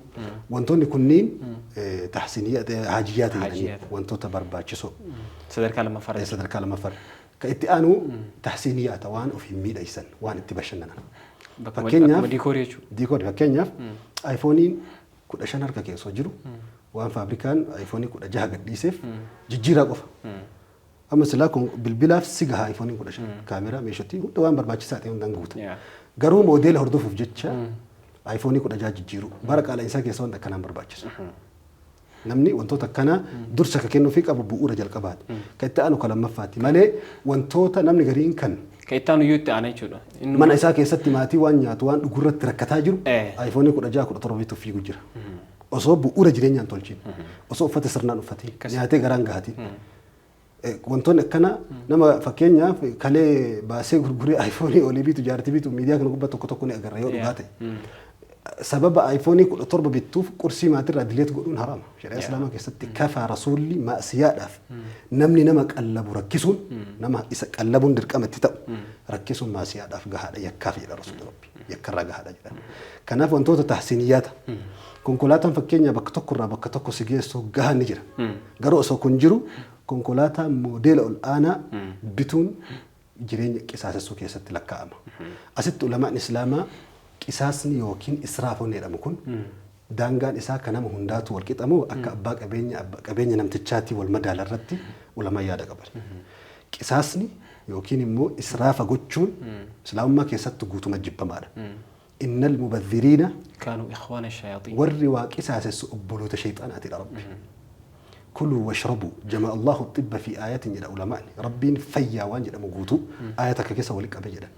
wantoonni kunniin haajiyyaata jedhanii wantoota barbaachisoo. Sadarkaa lammaffaa. Sadarkaa lammaffaa. Ka itti aanu tahsiiniyyaata waan ofii miidhagsan waan itti bashannanan. Fakkeenyaaf diikoorii fakkeenyaaf aayifooniin 15 harka keessa jiru waan faabrikaan aayifoonii 16 gadhiiseef jijjiiraa qofa. Amma silaa kun bilbilaaf si gahaa aayifooniin 15 kaameraa meeshaatii hunda waan barbaachisaa ta'e hundaan guuta. Garuu moodeela hordofuuf jecha aayifoonii 16 jijjiiru bara qaala'insaa keessa wanta akkanaan barbaachisu. Namni wantoota akkanaa dursa ka kennuu fi qabu bu'uura jalqabaati. Ka itti aanu ka lammaffaati malee wantoota namni gariin kan ka itti aanu iyyuu itti aana jechuudha. Mana isaa keessatti maatii waan nyaatu waan dhugurratti rakkataa jiru aayifoonii 16 17 bituuf fiigu jira. Osoo bu'uura jireenyaan tolchiin osoo uffata sirnaan uffatiin nyaatee garaan gahatiin. Wantoonni akkana nama fakkeenyaaf kalee baasee gurguree aayifoonii olii bitu jaartii bitu miidiyaa kana gubbaa tokko tokko ni agarra yoo dhugaa ta'e. Sababa aayifoonii 17 bituuf qursii maatirraa dileet godhuun harama. Shari'a Islaamaa keessatti kafaa rasuulli maasiyaadhaaf namni nama qallabu rakkisuun nama isa qallabuun dirqama itti ta'u rakkisuun maasiyaadhaaf gahaadha yakkaaf jedha rasuulli rabbi yakkarraa gahaadha jedha. Kanaaf wantoota tahsiiniyyaata. Konkolaataan fakkeenya bakka tokkorraa bakka tokko si geessu gahaan ni jira. Garuu osoo kun jiru konkolaataa moodeela ol aanaa bituun jireenya qisaasessuu keessatti lakkaa'ama. Asitti ulamaan Islaamaa qisaasni yookiin israafonni jedhamu kun daangaan isaa kan nama hundaatu wal qixamu akka abbaa qabeenya namtichaatii wal madaala irratti ulamaa yaada qaban. Qisaasni yookiin immoo israafa gochuun Islaamummaa keessatti guutuma jibbamaadha. إن المبذرين كانوا إخوان الشياطين والروا قساس أبلو تشيطانات ربي كلوا واشربوا جمع الله الطب في آيات إلى علماء ربين فيا وانجل مقوتو آياتك كيسا ولك أبجدا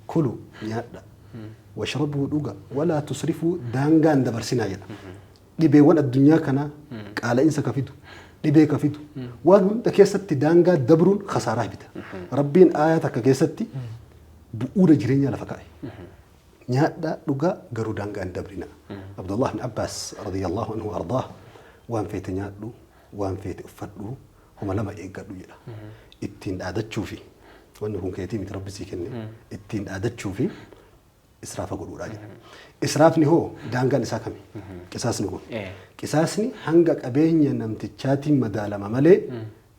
كلوا يادا واشربوا دوغا ولا تصرفوا دانغان دبر سنايا دبي وان الدنيا كنا قال إنسا كفيدو دبي كفيدو وان تكيست دانغا دبرون خسارة بتا ربين آياتك كيستي بؤور جرينيا لفكاي نيادا دوغا غرو دانغان دبرنا عبد الله بن عباس رضي الله عنه وارضاه وان فيت نيادو وان فيت افدو هم لما يغدو يلا اتين دادچو في وانه كون كيتي متربي سيكني اتين دادچو في اسراف غدو راجي اسرافني هو دانغان اساكمي قصاصني هو قصاصني هانغا قبينيا نمتچاتي مدالما مالي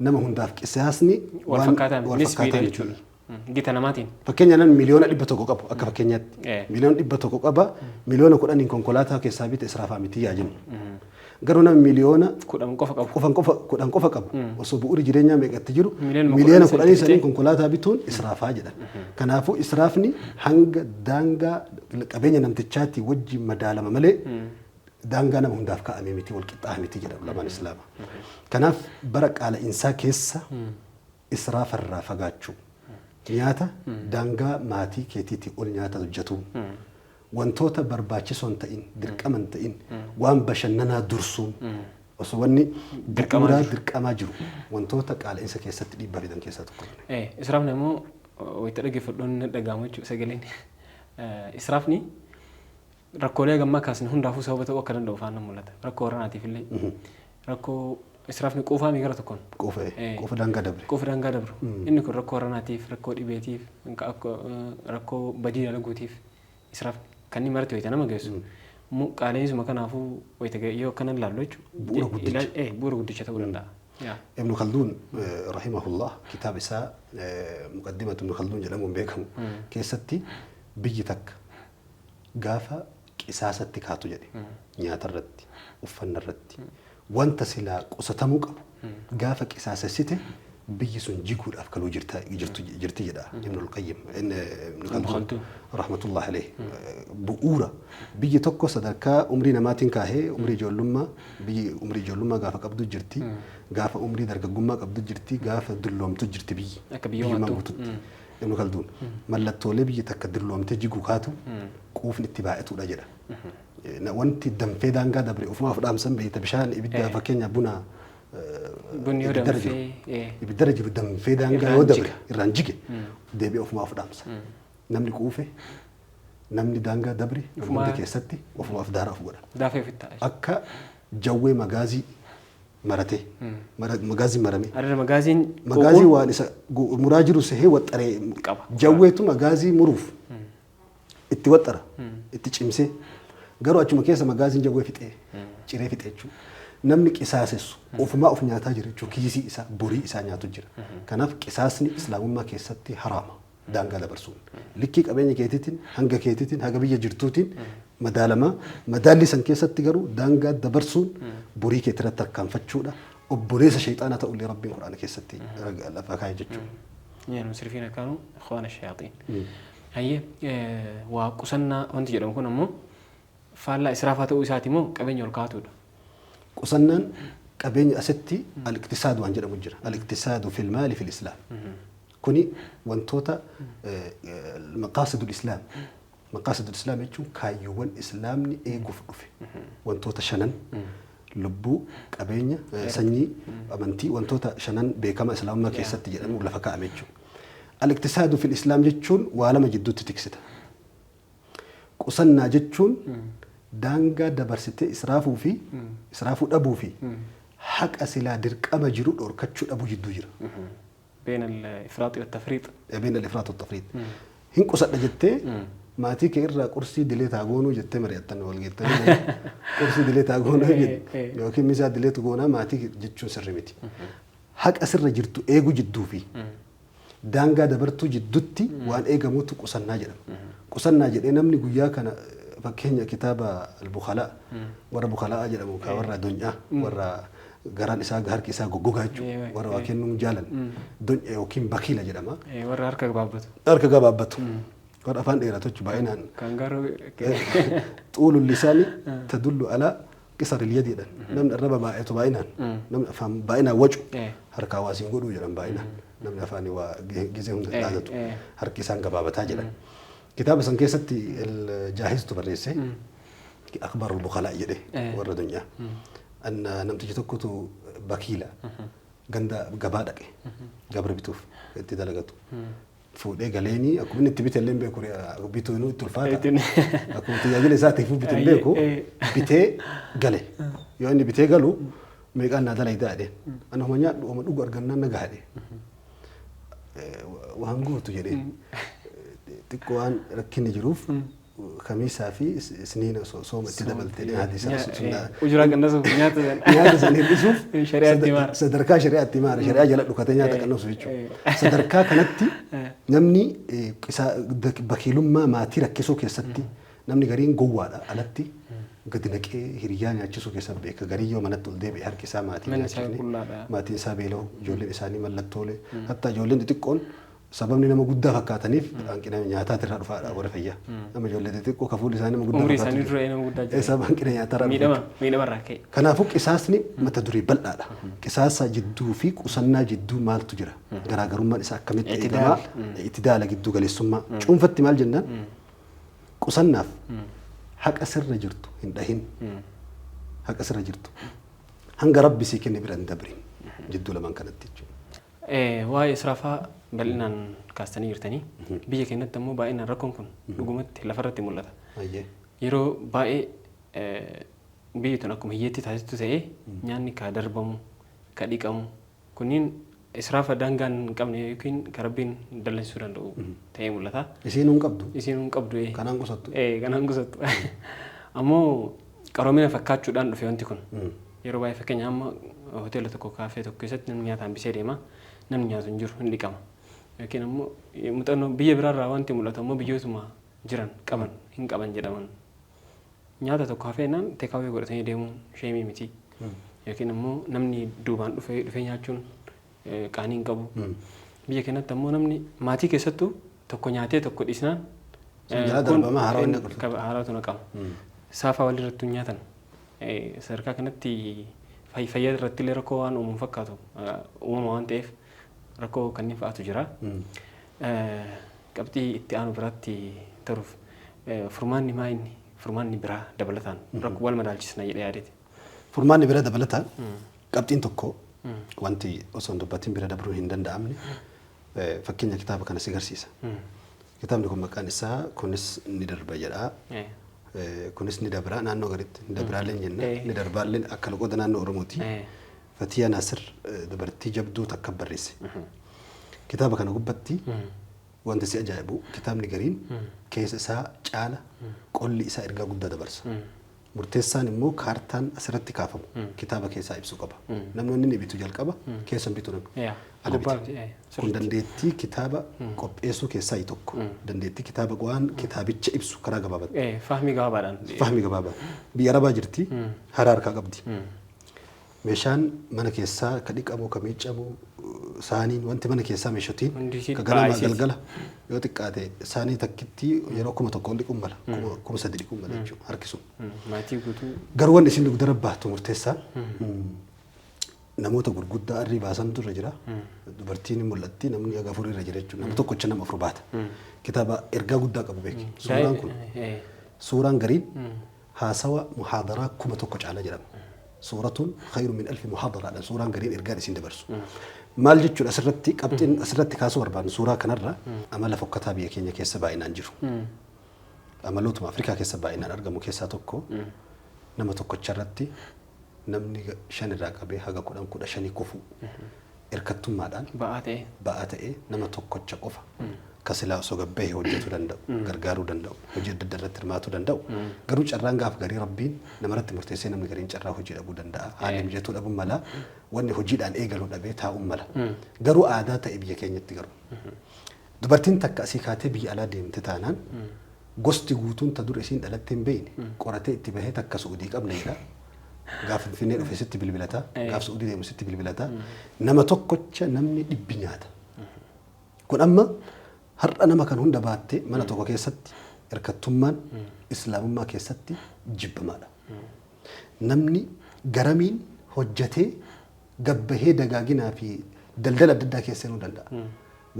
نما هنداف قصاصني والفكاتا نسبي Gita namaatiin. Fakkeenya nan miliyoona 100 qabu akka fakkeenyaatti. Miliyoona 100 qaba miliyoona 10 konkolaataa keessaa bite israafaa miti yaajin. Garuu nama miliyoona 10 qofa qabu. 10 qofa qabu. Osoo bu'uuri jireenyaa meeqatti jiru miliyoona 10 sanii konkolaataa bituun israafaa jedhan. Kanaafuu israafni hanga daangaa qabeenya namtichaatti wajji madaalama malee daangaa nama hundaaf kaa'ame miti wal qixxaa miti jedha ulamaan Islaamaa. Kanaaf bara qaala insaa keessa israafarraa fagaachuu. Nyaata daangaa maatii keetiitii ol nyaata hojjetu wantoota barbaachisoon ta'in dirqaman ta'in waan bashannanaa dursuun osoo wanni dirqamaa jiru wantoota qaala'insa keessatti dhiibbaa fidan keessaa tokko. Israafni immoo wayita dhaggeeffadhoonni dhaga'amu jechuudha sagaleen. Israafni rakkoolee gammaa kaasne hundaafuu sababa ta'uu akka danda'u faana mul'ata. Rakkoo warraanaatiif illee rakkoo israafni quufaa mi gara tokkoon. Quufa daangaa dabre. Quufa daangaa dabru. Inni kun rakkoo warraanaatiif, rakkoo dhibeetiif, rakkoo badii dalaguutiif israafni kan inni marti wayita nama geessu. Qaala'insa kanaafuu wayita yoo akkanan ilaallu jechuudha. Bu'uura guddicha ta'uu danda'a. ابن خلدون رحمه الله كتاب إساء مقدمة ابن خلدون جلمون بيكم كيستي بيجتك قافة قساسة كاتو جدي نيات الرد وفن الرد وانت سلا قصتموك قافة قساسة ستة بيسون جيكور أفكالو جرتي جدا ابن القيم ابن خلدون رحمة الله عليه بؤورة بيجي توكو صدركا عمري نماتين كاهي عمري جولما بيجي عمري جولما قافة قبضو جرتي قافة عمري درجة قمة قبضو جرتي قافة دلوم تجرتي بيجي ابن خلدون ملتولي بيجي تكدلوم تجيكو كاتو قوف اتباعته رجلا وانت دم في دانغا دبري وفما فدام سن بيت بشان يبدا فكينيا بنا بني ودم في بدرجه دم في دانغا ودبري رانجيكي دبي وفما فدام سن نمني كوفه نمني دانغا دبري وفما كيستي وفما فدار افغورا دافي في التاج اكا جوي مغازي مرتي مغازي مرمي ارى مغازي وانسا مراجر سهي وطري جويتو مغازي مروف اتوتر اتچمسه غرو اچما كيس مغازين جوي فيته چيري فيتهچو نمني قساسس اوفما اوف نياتا جيرچو كيسي اسا بوري اسا نياتو جير كناف قساسني اسلامما كيستي حرام دانغا دبرسون لكي قبيني كيتتين هانغا كيتتين هاغا بيا جيرتوتين مدالما مدالي سن كيستي غرو دانغا دبرسون بوري كيترتا كان فچودا وبوريس شيطانه تقول لي ربي القران كيستي لفاكاي جيرچو يعني المسرفين كانوا اخوان الشياطين هي وقسنا وانت جدون كن مو فالا اسرافات وساتي مو قبين يلكاتو قسنان قبين اسيتي الاقتصاد وان جدو جرا الاقتصاد في المال في الاسلام كوني وانتوتا مقاصد الاسلام مقاصد الاسلام يجو كايوان اسلامني ايغو فدوفي وانتوتا شنن لبو قبينيا سني امنتي وانتوتا شنن بكما اسلام ما كيستي جدو لفكا اميجو الاقتصاد في الإسلام جتشون وعلى ما جدو تتكسته قصنا جتشون دانغا دبرسته إسرافو في إسرافو أبو في حق أسلا درك أما جرود أو كتشو أبو جدو جرا بين الإفراط والتفريط بين الإفراط والتفريط هن قصنا جتة ما تيك إرّا كرسي دليت عقونه جتة مريتنا والجتة كرسي دليت عقونه جد يوكي ميزة دليت عقونه ما تيك جتشون سرمتي حق أسر جرتو إيجو جدو في دانغا دبرتو جدوتي وان ايغا موتو قسنا جدم قسنا جد نمني غيا كان فكينيا كتاب البخلاء ورا بخلاء جدم كا ورا دنيا ورا غران اسا غار كيسا غوغاجو ورا وكنم جالن دنيا وكيم بخيلا جدما ورا اركا غبابتو ورا فان ديراتوچ باينان كانغارو طول اللسان تدل على قصر اليد دن نم الربا بايتو باينان نم فهم باينا وجو حركا واسين غدو جدم باينان نمنا فاني وجزهم دادتو هركيسان غبابتا جدا كتاب سن كيستي الجاهز تبريسه اخبار البخلاء يده ور دنيا ان نمتجي تكتو بكيلا غندا غبادك غبر بيتوف تدلغتو فودي غليني اكو من تبيت اللي بيكو بيتو نو تلفاتا اكو تياجي لساتي فو بيتن بيكو بيتي غلي يعني بيتي غلو ميغانا دلاي دادي انا هما وما دوغ ارغنا نغادي وهنقول تجري تكوان ركني جروف خميسة في سنين صوم تدبل تاني هذه سنة وجراك الناس نيات سنين بيشوف شريعة تمار صدركا شريعة تمار شريعة جلد لكتنيا تكنوس بيشوف صدركا كنتي نمني كسا بكيلوم ما تيركسو كيستي نمني غارين جوا علتي قد نكى هريان يجلسوا كسب بيك غاريو من التولد بيهر كسا ما تي سابيلو جولين إساني ملتولي حتى جولين تكون سببني نما قدّا فكاتنيف أنكنا نياتات الرفاع ورفيا نما جولين تكون كفول إساني مقدّا عمري إساني دري نما قدّا سبب أنكنا نياتار ميدا راكي كنا فوق إساسني ما تدري بلّا إساس جدّو فيك وصلنا جدّو مال تجرا غراغرون ما إساك كميت اعتدال جدّو قال السما شوف فتي مال جنّا قصناف حق أسر جرتو هندهن حق أسر جرتو هنگ ربي سيكني بران دبرين جدو لمن كانت تيجو واي إسرافا بلنا كاستني يرتني بيجي كنا تمو باينا ركون كن لقومت لفرت مولتا يرو باي بيجي تناكم هيتي تحسيتو سيه يعني كدربم كديكم كنين إسرافا دانغان كمني يمكن كربين دلنا سوران لو تيجي مولتا يسينون قبضو كانان قصتو كانان قصتو أمو كرامينا فكات شو دان في أنتي كن yeroo baay'ee fakkeenyaaf amma hoteela tokko kaafee tokko keessatti namni nyaataan bisee deema namni nyaatu hin jiru hin dhiqama yookiin immoo muuxannoo biyya biraarraa wanti mul'atu immoo biyyootuma jiran qaban hin qaban jedhaman nyaata tokko hafeenaan teekaawee godhatanii deemuun sheemii miti yookiin immoo namni duubaan dhufee nyaachuun qaanii hin qabu biyya keenyatti ammoo namni maatii keessattuu tokko nyaatee tokko dhiisnaan haaraatu naqama saafaa walirratti nyaatan sadarkaa kanatti fayyaa irratti illee rakkoo waan uumamu fakkaatu uumama waan ta'eef rakkoo kanneen fa'aatu jira. Qabxii itti aanu biraatti taruuf furmaanni maa inni furmaanni biraa dabalataan rakkoo wal madaalchisna jedhee yaadeeti. Furmaanni biraa dabalataan qabxiin tokko wanti osoo hin dubbatiin bira dabruu hin danda'amne fakkeenya kitaaba kana si agarsiisa. Kitaabni kun maqaan isaa kunis ni darba jedha. Kunis ni dabra naannoo gaditti ni dabraaleen jenna ni darbaaleen akka loqoda naannoo Oromooti. Fatiyaa Naasir dubartii jabduu takka barreesse. Kitaaba kana gubbatti wanti si ajaa'ibu kitaabni gariin keessa isaa caala qolli isaa ergaa guddaa dabarsa. Murteessaan immoo kaartaan asirratti kaafamu kitaaba keessaa ibsu qaba. Namni inni bitu jalqaba keessa bitu namni. Kun dandeettii kitaaba qopheessuu keessaa tokko. Dandeettii kitaaba waan kitaabicha ibsu karaa gabaabaadha. Fahmi gabaabaadhaan. Fahmi gabaabaa. Biyya Arabaa jirti hara harkaa qabdi. Meeshaan mana keessaa ka dhiqamu ka miicamu saaniin wanti mana keessaa meeshotiin ka ganama galgala yoo xiqqaate saanii takkitti yeroo kuma tokko ol dhiquun mala kuma sadi dhiquun mala jechuudha harkisu. Maatii guutuu. Garuu wanti isin dugdara baattu murteessaan namoota gurguddaa arrii baasantu irra jira. Dubartiin mul'atti namni aga afurii irra jira jechuudha. Nama tokkocha nama afur baata. Kitaaba ergaa guddaa qabu beeki. Suuraan kun suuraan gariin haasawa muhaadaraa kuma tokko caala jedhama. Suuratuun khayru min alfi muhaadaraadha. Suuraan gariin ergaan isin dabarsu. Maal jechuudha asirratti qabxiin asirratti kaasuu barbaadnu suuraa kanarra amala fokkataa biyya keenya keessa baay'inaan jiru. Amalootuma Afrikaa keessa baay'inaan argamu keessaa tokko nama tokkocharratti namni 5 irraa qabee haga 10 kufu erkattummaadhaan ba'aa ta'ee nama tokkocha qofa kasilaa osoo gabbee hojjetuu danda'u gargaaruu danda'u hojii adda addaa irratti hirmaatuu danda'u garuu carraan gaaf garii rabbiin namarratti murteessee namni gariin carraa hojii dhabuu danda'a haalli mijatuu dhabuun mala wanni hojiidhaan eegaluu dhabee taa'uun mala garuu aadaa ta'e biyya keenyatti garuu dubartiin takka asii kaatee biyya alaa deemte taanaan gosti guutuun ta dur isiin dhalatte hin beekne qoratee itti bahee takka suudii qabna jedha gaaf finfinnee dhufe sitti bilbilata gaaf suudii deemu sitti bilbilata nama tokkocha namni dhibbi nyaata kun amma har'a nama kan hunda baatte mana tokko keessatti erkattummaan islaamummaa keessatti jibbamaadha. Namni garamiin hojjetee gabbahee dagaaginaa fi daldala adda addaa keessa seenuu danda'a.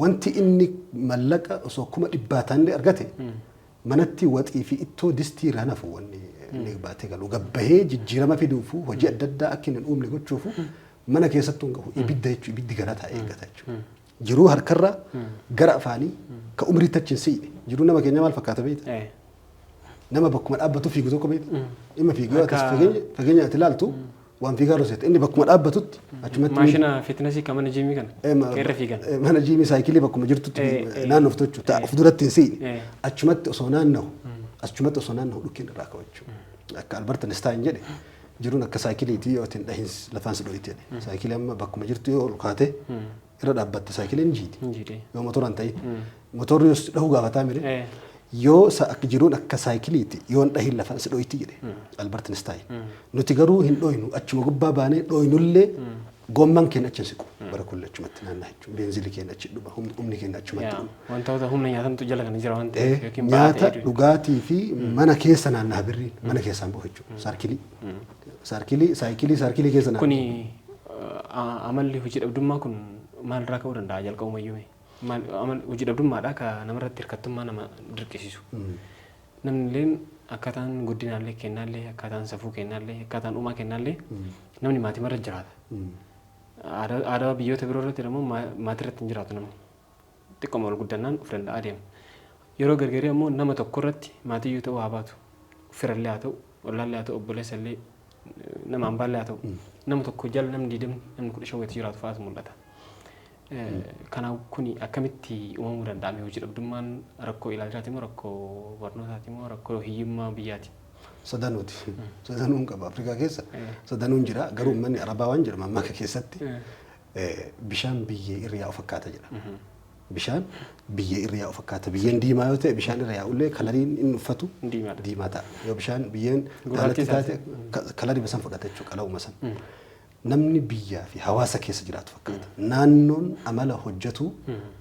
Wanti inni mallaqa osoo kuma dhibbaataan argate manatti waxii fi ittoo distii irraa nafu wanni inni baatee galu gabbahee jijjiirama fiduufu hojii adda addaa akka hin uumne gochuufu mana keessattuu hin qabu ibidda jechuudha ibiddi garaa taa'ee eeggata jechuudha. Jiruu harkarraa gara afaanii ka umrii tachin siidhe jiruu nama keenya maal fakkaata beekta nama bakkuma dhaabbatu fiigu tokko beekta dhimma fiiguu akas fageenya ati ilaaltu waan fiigaa roseeta inni bakkuma dhaabbatutti achumatti maashina fitnessii ka mana jiimii kana qeerra fiigan mana jiimii saayikilii bakkuma jirtutti naannoof tochu ta'a of duratti hin siidhe achumatti osoo naannahu dhukkeen irraa qabachuu akka Albert Einstein jedhe jiruun akka saayikiliitii yoo ittiin dhahiinsi lafaan si dho'itti jedhe saayikilii amma bakkuma jirtu yoo ol kaatee irra dhaabbatte saayikiliin jiiti yoo motoraan ta'e motorri yoo dhahuu gaafataa mire yoo jiruun akka saayikiliiti yoon dhahiin lafaan si dho'itti jedhe Albert Einstein nuti garuu hin dhoynu achuma gubbaa baanee dhoynullee gomman keenya achi siqu bara kulle achumatti naannaa jechuudha beenzilii keenya achi dhuba humni keenya achumatti wantoota humna nyaatantu jala kan jira waan ta'eef yookiin nyaata dhugaatii fi mana keessa naannaa birriin mana keessaan bahu jechuudha saayikilii keessa naannaa kuni amalli hojii dhabdummaa kun maalirraa ka'uu danda'a jalqabumayyuu hojii dhabdummaadha ka namarratti hirkattummaa nama dirqisiisu namni illee akkaataan guddinaallee kennaallee akkaataan safuu kennaallee akkaataan uumaa kennaallee namni maatii marra jiraata. Aadaa biyyoota biroo irratti immoo maatii irratti hin jiraatu namni xiqqooma ol guddannaan of danda'a deema. Yeroo gargarii ammoo nama tokko irratti maatii yoo ta'u haa baatu firallee haa ta'u ollaallee haa ta'u obboleessallee nama hambaallee haa ta'u nama tokko jala namni 20 namni 15 wayii jiraatu fa'aatu mul'ata. Kanaaf kuni akkamitti uumamuu danda'ame hojii dhabdummaan rakkoo ilaalchaati moo rakkoo barnootaati moo rakkoo hiyyummaa biyyaati? Sadanuuti. Sadanuun qaba Afrikaa keessa. Sadanuun jira garuu uummanni Arabaa waan jedhamu amma akka keessatti bishaan biyyee irra yaa'u fakkaata jedha. Bishaan biyyee irra yaa'u fakkaata. Biyyeen diimaa yoo ta'e bishaan irra yaa'ullee kalariin inni uffatu diimaa ta'a. Yoo bishaan biyyeen daalatti taate kalarii basan fudhata jechuudha qala'uma san. Namni biyyaa fi hawaasa keessa jiraatu fakkaata. Naannoon amala hojjetu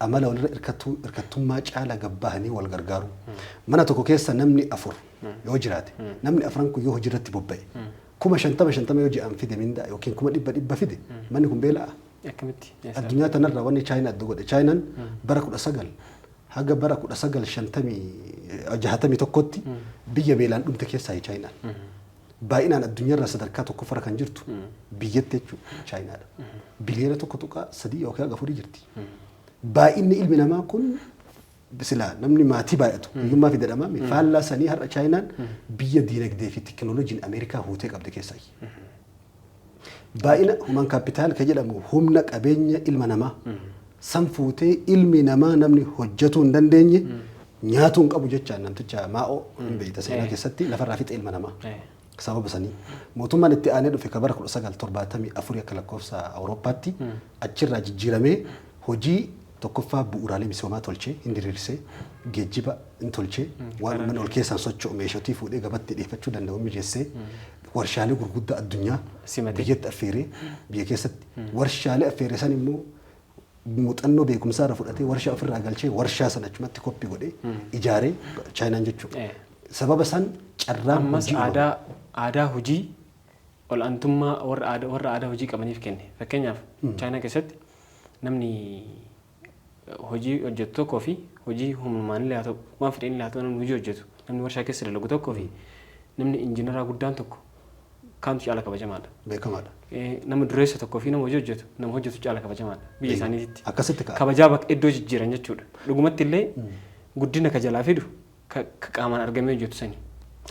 amala walirra hirkattummaa caala gabbahanii wal gargaaru. Mana tokko keessa namni afur yoo jiraate namni afran kun yoo hojiirratti bobba'e 50 yoo ji'an fide mindaa yookiin 100 fide manni kun beela'a. Akkamitti? Addunyaa tanarraa wanni Chaayinaa adda godhe. Chaayinaan bara 19 haga bara 1961tti biyya beelaan dhumte keessaa Chaayinaan. Baay'inaan addunyaarraa sadarkaa tokkoffarra kan jirtu biyyatti jechuudha Chaayinaadha. Biliyoona tokko tuqaa 3 yookaan 4 jirti. Baay'inni ilmi namaa kun silaa namni maatii baay'atu hiyyummaa fi dadhamaa faallaa sanii har'a Chaayinaan biyya diinagdee fi teekinooloojiin Ameerikaa huutee qabde keessaa. Baay'ina human kaapitaal kan jedhamu humna qabeenya ilma namaa san fuutee ilmi namaa namni hojjetuu hin dandeenye nyaatuu hin qabu jechaan namticha Maa'oo hin beekta seenaa keessatti lafarraa fixe ilma namaa. Sababa sanii mootummaan itti aanee dhufe kan bara 1974 akka lakkoofsa Awurooppaatti achirraa jijjiiramee hojii tokkoffaa bu'uuraalee misoomaa tolchee hin diriirsee geejjiba hin tolchee waan uummanni ol keessaan socho'u meeshaatii fuudhee gabatti dhiyeeffachuu danda'u mijeessee warshaalee gurguddaa addunyaa biyyatti affeeree biyya keessatti warshaalee affeeree san immoo muuxannoo beekumsaa irra fudhatee warshaa ofirraa galchee warshaa sana achumatti koppii godhee ijaaree Chaayinaan jechuudha. Sababa san carraan hojii aadaa hojii ol'aantummaa warra aadaa hojii qabaniif kenne. Fakkeenyaaf Chaayinaa keessatti namni hojii hojjetu tokkoo fi hojii humnaan illee haa ta'u waan fedhan illee haa ta'u namni hojii hojjetu namni warshaa keessa dalagu tokkoo fi namni injiinaraa guddaan tokko kaantu caala kabajamaadha. Beekamaadha. Nama dureessa tokkoo fi nama hojii hojjetu nama hojjetu caala kabajamaadha biyya isaaniitti. Akkasitti kabajaa bakka iddoo jijjiiran jechuudha. Dhugumatti illee guddina ka jalaa fidu ka qaamaan argamee hojjetu sani.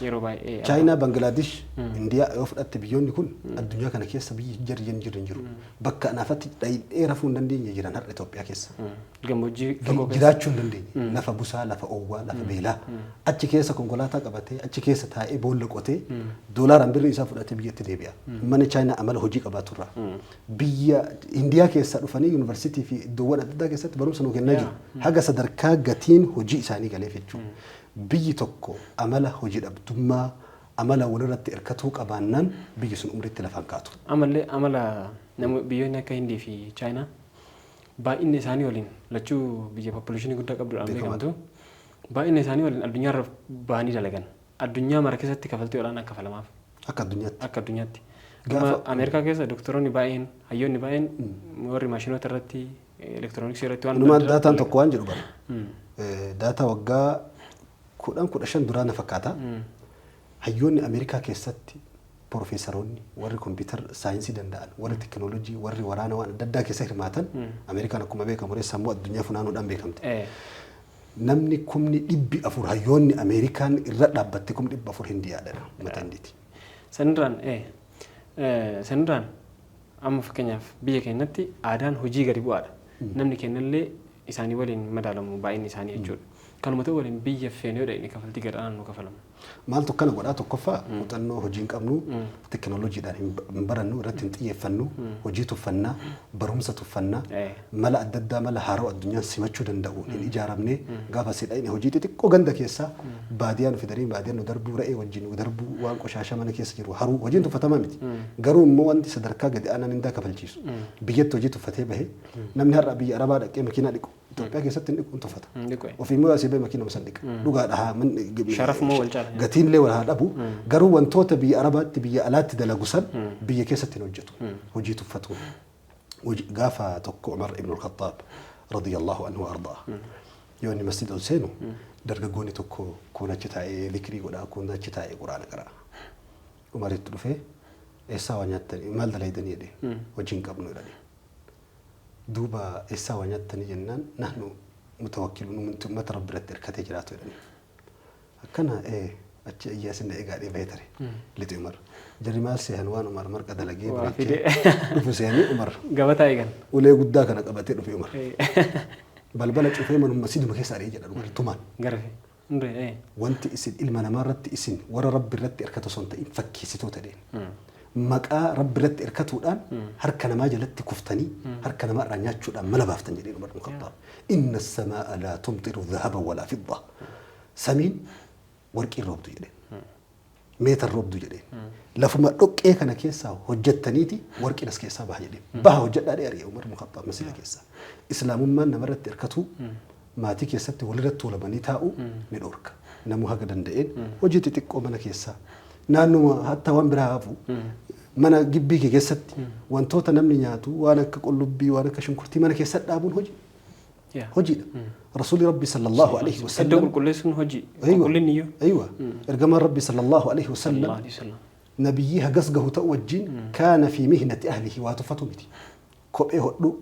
Yeroo baay'ee Chaayinaa, Bangladesh, Indiyaa yoo fudhatte biyyoonni kun addunyaa kana keessa biyyi jarri jiru. Bakka anaafatti dhayidhee rafuu hin dandeenye jiran har'a Itoophiyaa keessa. Gammoojjii jiraachuu hin dandeenye. Lafa busaa, lafa oowwaa, lafa beelaa. Achi keessa konkolaataa qabatee, achi keessa taa'ee boolla qotee doolaaraan birrii isaa fudhatee biyyatti deebi'a. Manni Chaayinaa amala hojii qabaaturraa. Biyya Indiyaa keessa dhufanii yuunivarsiitii fi iddoowwan adda addaa keessatti barumsa nuu kennaa jiru. Haga sadarkaa gatiin hojii isaanii galeef jechuudha. Biyyi tokko amala hojii dhabdummaa amala walirratti hirkatuu qabaannaan biyyi sun umriitti lafaan kaatu. Amala biyyoonni akka Hindii fi Chaayinaa baay'inni isaanii waliin lachuu biyya population guddaa qabduudhaan beekamtu baay'inni isaanii waliin addunyaarra bahanii dalagan. Addunyaa mara keessatti kafaltii olaanaa kafalamaaf. Akka addunyaatti. Gama Ameerikaa keessa doktoroonni baay'een hayyoonni baay'een warri maashinoota irratti elektirooniksii irratti waan dhumaa daataan tokko waan jedhu bara. Daataa waggaa 15 duraan fakkaata. Hayyoonni Ameerikaa keessatti profeesaroonni warri kompiitar saayinsii danda'an warri teekinooloojii warri waraana waan adda addaa keessa hirmaatan Ameerikaan akkuma beekamu sammuu addunyaa funaanuudhaan beekamte. Namni 400 hayyoonni Ameerikaan irra dhaabbatte 400 Hindiyaadha mata Hindiiti. Sanirraan amma fakkeenyaaf biyya keenyatti aadaan hojii gadi bu'aadha. Namni kennallee isaanii waliin madaalamu baay'inni isaanii jechuudha. Kanuma ta'u waliin biyya feenee dha inni kafaltii gadhaan nu kafalamu. Maaltu kana godhaa tokkoffaa muuxannoo hojii hin qabnu teekinooloojiidhaan hin barannu irratti hin xiyyeeffannu hojii tuffannaa barumsa tuffannaa mala adda addaa mala haaroo addunyaan simachuu danda'u hin ijaaramne gaafa sidha hojii xixiqqoo ganda keessaa baadiyyaa nu fidanii baadiyyaa nu darbuu re'ee wajjin nu darbuu waan qoshaashaa mana keessa jiru haruu hojiin tuffatamaa miti. Garuu immoo wanti sadarkaa gadi aanaan hin kafalchiisu biyyatti hojii tuffatee bahe namni har'a biyya Arabaa dhaqee makiinaa dhiqu Itoophiyaa keessatti hin dhiqu tuffata. Ofiimmoo asii bee makiinaa san dhiqa dhugaadha sharaf moo wal caala. Gatiinlee wal haa dhabu garuu wantoota biyya Arabaatti biyya alaatti dalagu san biyya keessatti hin hojjetu hojii tuffatu. Gaafa tokko Umar ibn al-Khattab radiyallahu anhu ardaa yoo inni masjida ol seenu dargaggoonni tokko kun achi taa'ee dhikrii godhaa kun achi taa'ee quraana qara'a. Umaritti dhufee eessaa waa nyaattanii maal dalaydanii jedhee hojii hin qabnu jedhanii. Duuba eessaa waa nyaattanii jennaan nahnu mutawakkiluun ummata rabbi irratti hirkatee jiraatu jedhanii. Akkana achi iyyaasin na egaa dhibee tare lixi Umar jarri maal sehan waan Umar marqa dalagee dhufu seenii Umar gabataa eegan ulee guddaa kana qabatee dhufe Umar balbala cufee manuma siduma keessa ari'ee jedha Umar tumaan wanti isin ilma namarratti isin warra rabbi irratti hirkatu son ta'in fakkeessitoota deen maqaa rabbi irratti hirkatuudhaan harka namaa jalatti kuftanii harka namaa irraa nyaachuudhaan mala baaftan jedhee Umar ibn Khattab inna as-samaa la tumtiru dhahaban wala fidda samiin warqii roobdu jedheen meetar roobdu jedheen lafuma dhoqqee kana keessaa hojjettaniiti warqiin as keessaa baha jedheen baha hojjedhaa dheerii Umar ibn Khattab masjida keessaa islaamummaan namarratti hirkatu maatii keessatti walirratti tuulamanii taa'u ni dhorka namuu haga danda'een hojii xixiqqoo mana keessaa naannuma hatta waan biraa hafu mana gibbii keessatti wantoota namni nyaatu waan akka qullubbii waan akka shunkurtii mana keessatti dhaabuun hojiidha rasuulli rabbi sallallahu alaihi wasallam qulqulleessuun hojii qulqullinni aywa ergamaan rabbi sallallahu alaihi wasallam nabiyyi hagas gahu ta'u wajjin kaana fi mihnati ahlihi waa tuffatu miti kophee hodhu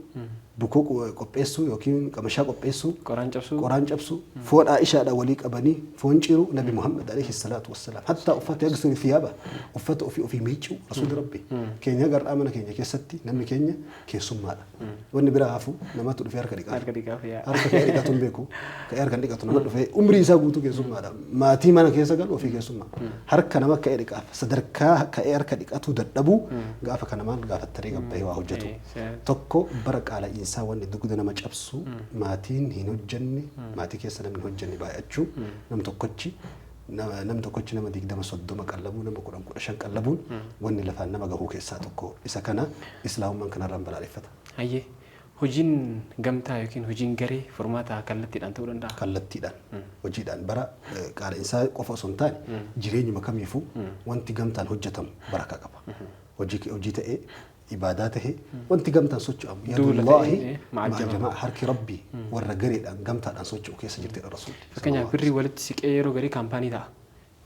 bukoo qopheessuu yookiin qamashaa qopheessuu qoraan cabsuu foon Aishaadha walii qabanii foon ciru nabi Muhammad alayhi salatu wassalaam hatta uffata yagsuru thiyaaba uffata ofii miicuu rasuulli rabbi keenya gar'aa mana keenya keessatti namni keenya keessummaadha wanni biraa hafu namatu dhufee harka dhiqatu beeku ka harka dhiqatu nama dhufee umrii isaa guutuu keessummaadha maatii mana keessa galu ofii keessummaa harka nama ka'ee dhiqaaf sadarkaa ka'ee harka dhiqatu dadhabu gaafa kanamaan gaafattanii gabbahee waa hojjetu tokko bara qaala insaa wanni dugda nama cabsu maatiin hin hojjenne maatii keessa namni hojjenne baay'achuu nam tokkochi nama 20-30 qallabu nama 10-15 qallabuun wanni lafaan nama gahuu keessaa tokko isa kana islaamummaan kanarraan balaaleffata. Hayyee hojiin gamtaa yookiin hojiin garee furmaata kallattiidhaan ta'uu danda'a. Kallattiidhaan hojiidhaan bara qaala insaa qofa osoo hin taane jireenyuma kamiifuu wanti gamtaan hojjetamu baraka qaba. Hojii ta'ee عباداته وانت قمت نسوتش يد الله مع الجماعة حرك ربي والرجال أن قمت نسوتش وكيس جرت الرسول فكان بري ولد سكيرو بري كامباني دا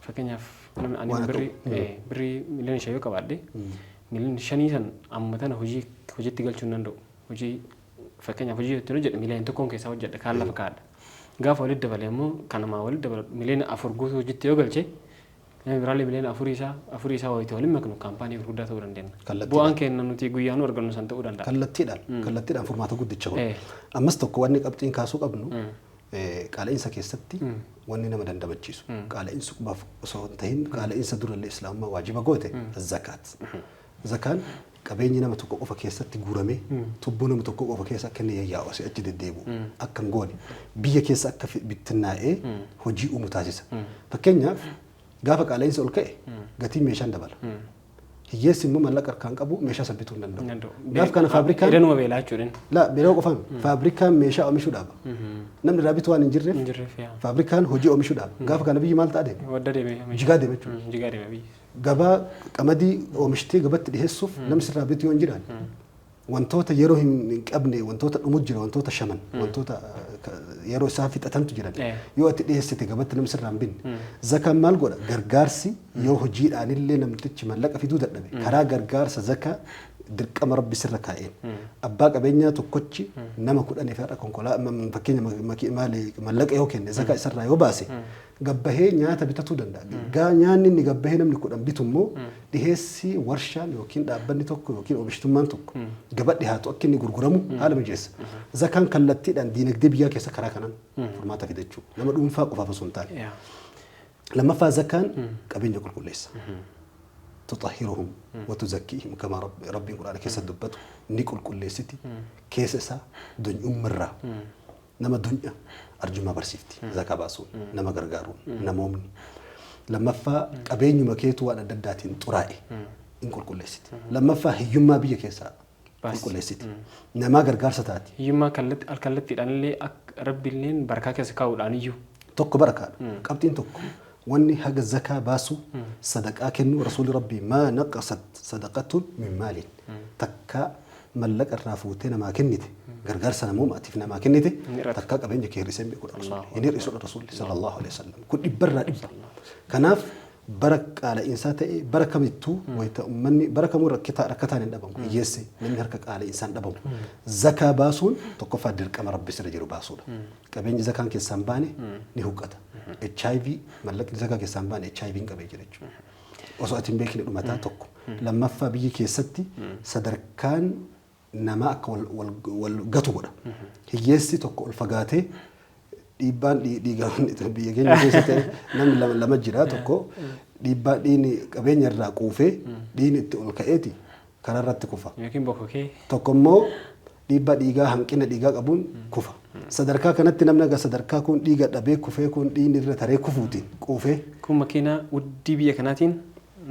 فكان أنا بري ملين شيء كبادي ملين شنيسان أمتنا هجي تقول شنندو هجي فكان هجي تنجد ملين تكون كيس وجد كارلا فكاد قاف ولد دبليمو كان ما ولد دبل ملين أفرغوث هجي تيوغل شيء برالي ملين أفريسا ويتولم مكنو كامباني فرقودة تورندين بوان كأن نتي غيانو أرجعنا سنتو ورندا كلتيدان فورماتو قد تشغل أمس تكو واني قبتين كاسو قبنو قال إنسا كيستي واني نما دندا بتشيسو قال إنسو باف صوتين قال إنسا دور الإسلام ما واجب قوته الزكاة زكاة كبيني نما تكو أوفا كيستي غورمي تبو نما تكو أوفا كيسا كني ياوسي أجد الديبو أكن غولي بيا كيسا أكف بالتنائي هجي أمتاجسا فكينيا قافك على إنسان الكئ قتيم ميشان دبل هي اسمه ملك أركان أبو ميشا سبتون لندو قاف كان فابريكا إذا ما بيلاچورين لا بيلاقوا فهم فابريكا ميشا أو ميشو دابا نمن رابط وان نجرف فابريكا هجي أو ميشو دابا قاف كان بيجي مال تادم وداري جيجادي بي قبا كمدي أو مشتي قبت ده الصف نمس رابط يون جيران وانتوتا يروهم من قبني وانتوتا المجرى وانتوتا شمن وانتوتا يرو سافيت أتمت جيران يو أتديه ستي قبت نمسر رامبين زكاة مال قولا غرغارسي يو هجير عن اللي نمتج ملك في دودة نبي كرا غرغارس زكاة درك أمر ربي سر كائن أباك أبينيا تكوتشي نما كل أني فارق كونكولا من فكين مالي ملك يوكين زكاة سر رايو باسي قبهه نياتا بتتودن دا نياني ني قبهه نمني كودن بيتمو ديهسي ورشان يوكين دابني توكو يوكين اوبشتمان توكو قبد دي هاتو اكني غرغرمو حال مجيس زكان كلتي دان دينك دبيا كيس كرا كنن فرماتا فيدچو لما دوم فاقو فافسونتال لما فا زكان قبين يقول كليس تطهرهم وتزكيهم كما ربي القران كيس دبتو نيكل كليستي كيسسا دون امرا نما دنيا أرجو ما برسيفتي زكاة باسون نما غرغارون نمومني لما فا قبيني مكيتو وانا دداتين طرائي إنكل كل سيتي لما فا هيوما بيا كيسا كل سيتي نما غرغار ستاتي هيوما كلت الان اللي ربي لين بركة كيسا كاول انيو توكو بركة قبتين توكو واني حق الزكاة باسو صدقاء كنو رسول ربي ما نقصت صدقة من مال تكا ملك الرافوتين ما كنتي غرغر سنة مو ماتفنا ما كنتي تكاك بين جكير رسم بيقول الرسول ينير رسول الرسول صلى الله عليه وسلم كل برا إبدا كناف برك على إنسان تأي بركة متو ويتأمني بركة مو ركتان الدبم يسي من هركك على إنسان دبم زكاة باسون تقفى درك أمر ربي سرجرو باسون كبين زكاة كسامباني نهوكتا HIV ملك زكاة كسامباني HIV كبين جريج وصوتين بيكني أمتا تقو لما فبيجي كيستي صدركان نما والقطو ولا هي يستي تقول الفقاتي dhiibbaan dhiigaan biyya keenya keessatti namni lama jira tokko dhiibbaa dhiini qabeenya irraa quufee dhiini itti ol ka'eeti karaa irratti kufa. Yookiin bokkokee. Tokko immoo dhiibbaa dhiigaa hanqina dhiigaa qabuun kufa. Sadarkaa kanatti namni aga sadarkaa kun dhiiga dhabee kufee kun dhiini irra taree kufuutiin quufee. Kun makiinaa wuddii biyya kanaatiin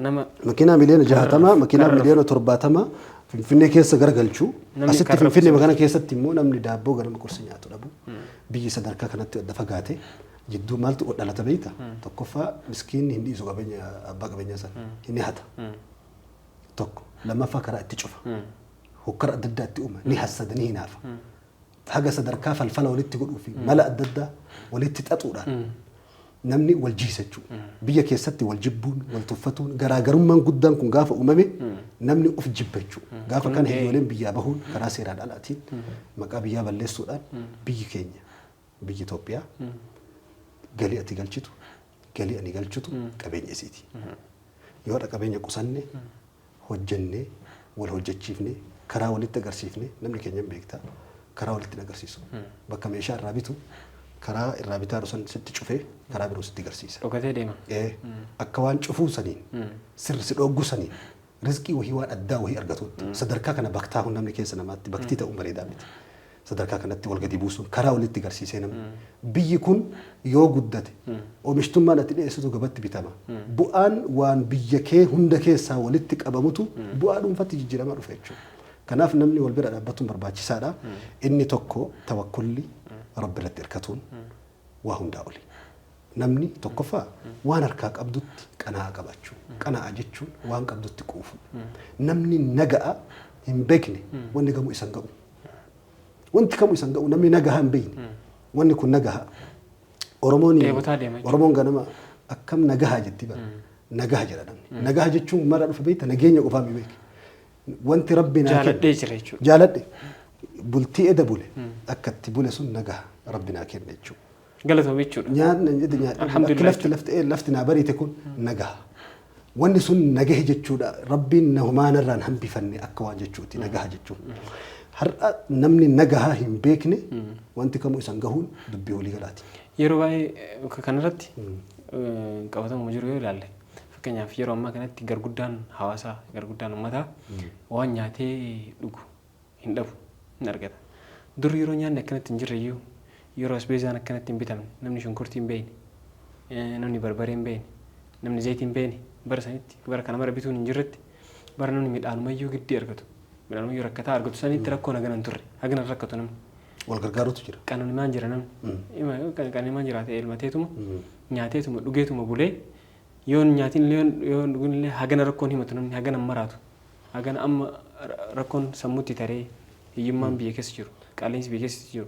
nama. Makiinaa miliyoona 60 makiinaa miliyoona 70 Finfinnee keessa garagalchuu asitti Finfinnee magaalaa keessatti immoo namni daabboo gara qursi nyaatu dhabu biyyi sadarkaa kanatti adda fagaate jidduu maaltu dhalata beeyta tokkoffaa miskiinni hin dhiisu qabeenya abbaa qabeenyaa sana hin hata tokko lammaffaa karaa itti cufa hokkara adda addaa itti uuma ni hassada ni hinaafa haga sadarkaa falfala walitti godhuu fi mala adda addaa walitti xaxuudhaan namni wal jiisachuu biyya keessatti wal jibbuun wal tuffatuun garaagarummaan guddaan kun gaafa uumame namni of jibbachuu gaafa kana hiyooleen biyyaa bahuun karaa seeraan alaatiin maqaa biyyaa balleessuudhaan biyyi keenya biyyi Itoophiyaa galii ati galchitu galii ani galchitu qabeenya isiiti yoo dha qabeenya qusanne hojjennee wal hojjechiifne karaa walitti agarsiifne namni keenya beektaa karaa walitti agarsiisu bakka meeshaa irraa bitu karaa irraa bitaa dhusan sitti cufee karaa biroo sitti agarsiisa. Dhokatee deema. Akka waan cufuu saniin sirri si dhogguu saniin rizqii wahii waan addaa wahii argatuutti sadarkaa kana baktaa hun namni keessa namaatti baktii ta'uun bareedaa miti. Sadarkaa kanatti wal gadi buusuun karaa walitti agarsiisee namni biyyi kun yoo guddate oomishtummaan ati dhiyeessitu gabatti bitama. Bu'aan waan biyya kee hunda keessaa walitti qabamutu bu'aa dhuunfatti jijjiiramaa dhufa jechuudha. Kanaaf namni wal bira dhaabbatuun barbaachisaadha. Inni tokko tawakkulli Rabbi irratti hirkatuun waa hundaa oli. Namni tokkoffaa waan harkaa qabdutti qanaa qabachuu. Qanaa jechuun waan qabdutti quufu. Namni naga'a hin beekne wanni gamu isan ga'u. Wanti kamu isan ga'u namni nagaha hin beekne. Wanni kun nagaha. Oromoon ganama akkam nagaha jetti bara. Nagaha jedha namni. Nagaha jechuun mara dhufa beekta nageenya qofaa mi beeke. Wanti Rabbi naa jaaladhee jira jechuudha. Jaaladhe. Bultii eda bule akkatti bule sun nagaa Rabbi naa kenne jechuudha. Galatoomi jechuudha. Nyaatni lafti naa bariite kun nagaa. Wanni sun nagahe jechuudha. Rabbiin nahumaanarraan hambifanne akka waan jechuuti nagaa jechuun. Har'a namni nagaa hin beekne wanti kamuu isan gahuun dubbii walii galaati. Yeroo baay'ee kanarratti qabatamuu jiru yoo ilaalle fakkeenyaaf yeroo ammaa kanatti garguddaan hawaasaa garguddaan uummataa waan nyaatee dhugu hin dhabu. Nargata. Dur yeroo nyaanni akkanatti hin jirre iyyuu yeroo asbeezaan akkanatti hin bitamne namni shunkurtii hin beekne namni barbaree hin beekne namni zayitii hin beekne bara sanitti bara kana mara bituun hin jirretti bara namni midhaanumayyuu giddii argatu midhaanumayyuu rakkataa argatu sanitti rakkoon hagana hin turre hagana rakkatu namni. Wal gargaarutu jira. Qananimaan jira namni qananimaan jiraate elmateetuma nyaateetuma dhugeetuma bulee yoon nyaatiin yoon dhugunillee hagana rakkoon himatu namni hagana maraatu hagana amma rakkoon sammuutti taree hiyyummaan biyya keessa jiru qaaleensi biyya keessa jiru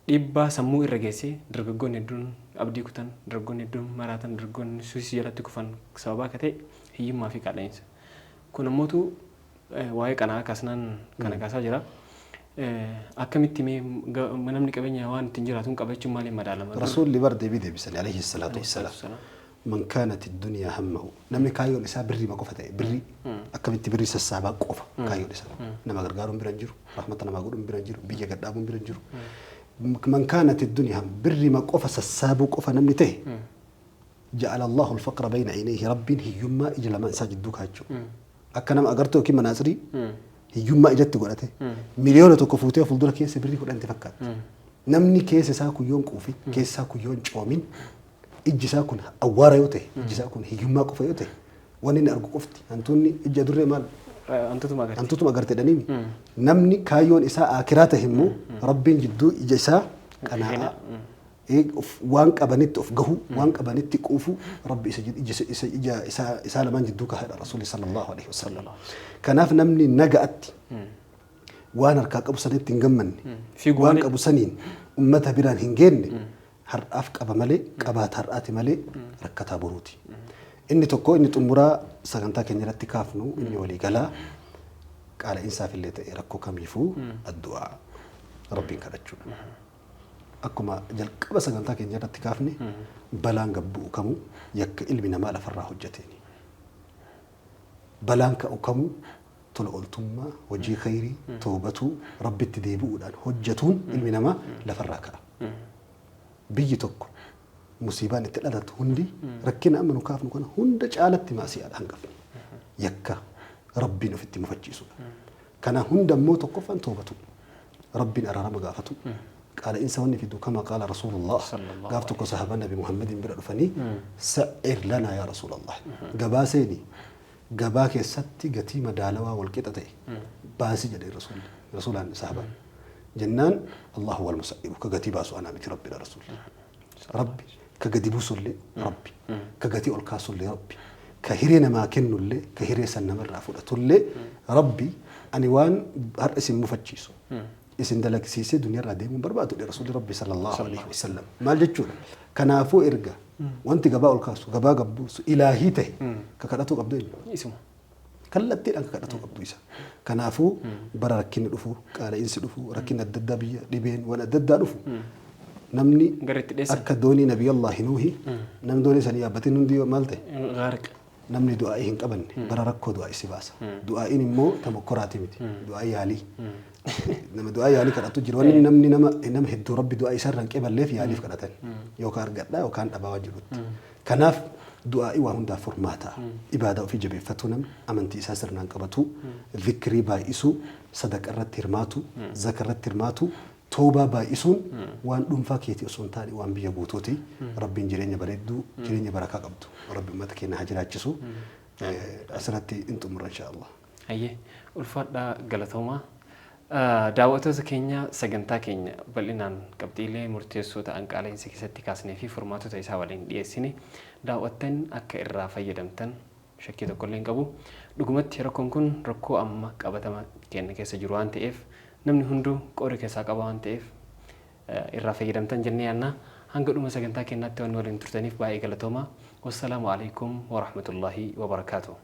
dhiibbaa sammuu irra geessee dargaggoonni hedduun abdii kutan dargaggoonni hedduun maraatan dargaggoonni suusii jalatti kufan sababa akka ta'e hiyyummaa fi qaaleensa kun ammootu waa'ee qanaa kaasnaan kana kaasaa jira akkamitti namni qabeenya waan ittiin jiraatuun qabachuun maaliin madaalama rasuulli bar deebii deebisanii alayhi salaatu wassalaam من كانت الدنيا همه نمني كايو لسا بري ما قفته بري أكملت بري سسابا قفة كايو لسا نما غرغارون برنجرو رحمتنا ما غورون برنجرو بيجا قدامون برنجرو من كانت الدنيا هم بري ما قفة سسابو قفة نمني ته جعل الله الفقر بين عينيه رب هيما إجل ما إنسان جدوك هاتشو أكنم أقرتو كي مناصري هيما إجت قولته مليون تكفوتيه فلدرك كيس بري كل أنت فكر نمني كيس ساكو يوم كوفي كيس ساكو يوم جوامين إجزاء كن أوارا يوته إجزاء كن هيجوما كوفا يوته وانين أرجو كفتي أنتوني إجدور مال أنتم أقرت دنيمي نمني كايون إساء آخراته همو ربين جدو إجزاء أنا وانك أبنيت أفجهو وانك أبنيت تكوفو ربي إسجد إساء لمن جدوك هذا الرسول صلى الله عليه وسلم كناف نمني نجأت وانا ركاك أبو سنين تنجمني وانك أبو سنين أمتها بيران هنجني har'aaf qaba malee qabaata har'aati malee rakkataa boruuti. Inni tokko inni xumuraa sagantaa keenya irratti kaafnu inni walii galaa qaala insaaf illee ta'e rakkoo kamiifuu addu'aa rabbiin kadhachuudha. Akkuma jalqaba sagantaa keenya irratti kaafne balaan gabbuu kamuu yakka ilmi namaa lafarraa hojjeteeni. Balaan ka'u kamuu tola ooltummaa hojii khayrii toobatuu rabbitti deebi'uudhaan hojjetuun ilmi namaa lafarraa ka'a. بيتك مصيبان التلاتة هندي ركنا أمن وكاف نكون هند جالت ما سياد هنقف يكا ربي نفتي مفجيسو كان هند موت قفا توبته ربي أرى مقافته قال إنسان في كما قال رسول الله قافتك صحابة النبي محمد بن رفني سعر لنا يا رسول الله قباسيني قباك ستي قتي مدالوا والكتتي باسي جدي رسول الله صحابة جنان الله هو المسعر كقتي باسو أنا بك ربي رسول ربي كقتي بوسو لي ربي كقتي ألكاسو لي ربي كهيرنا ما كنو لي كهيري سنمر رافورة لي ربي أني وان هرأس مفجيسو اسم دلك سيسي دنيا رادي من برباتو لرسول ربي صلى الله عليه وسلم ما جتشون كنافو إرجع وانت قباء الكاسو قباء قبوس إلهي ته ككرتو قبضين اسمه كلتي أنك كرتو قبضيسا كنافو برا ركين الأفو قال إنس الأفو ركين الددابية لبين وانا الددا الأفو نمني أكدوني نبي الله نوحي نم دوني سنيابتين ندي مالته غارق نمني دعائهم قبلني برا ركو دعاء سباسا دعائين مو تمكراتي متي دعاء يالي نما دعاء يالي كرتو جروان نمني نم هدو ربي دعاء سرن قبل ليه يالي فكرتن يوكار قدا وكان أبا وجبت كناف دعائي وهم دا فرماتا إبادة في جبه فتونم أمنتي ساسرنا قبتو ذكري بايسو صدق الرد ترماتو ذكر الرد ترماتو توبة بايسون وان دنفا كيتي أصون تاني وان بيا بوتوتي ربي جريني بريدو جريني بركة قبتو ربي ما تكينا هجرات جسو أسرتي انتم مرة إن شاء الله أيه الفات دا غلطوما daawwattoota keenya sagantaa keenya bal'inaan qabxiilee murteessoo ta'an qaala'insa keessatti kaasnee fi furmaatota isaa waliin dhiyeessine daawwattan akka irraa fayyadamtan shakkii tokko illee hin qabu. Dhugumatti rakkoon kun rakkoo amma qabatama keenya keessa jiru waan ta'eef namni hunduu qooda keessaa qaba waan ta'eef irraa fayyadamtan jennee yaanna. Hanga dhuma sagantaa keenyaatti waan waliin turtaniif baay'ee galatoomaa. Wassalaamu alaikum wa rahmatullahi wa barakaatuh.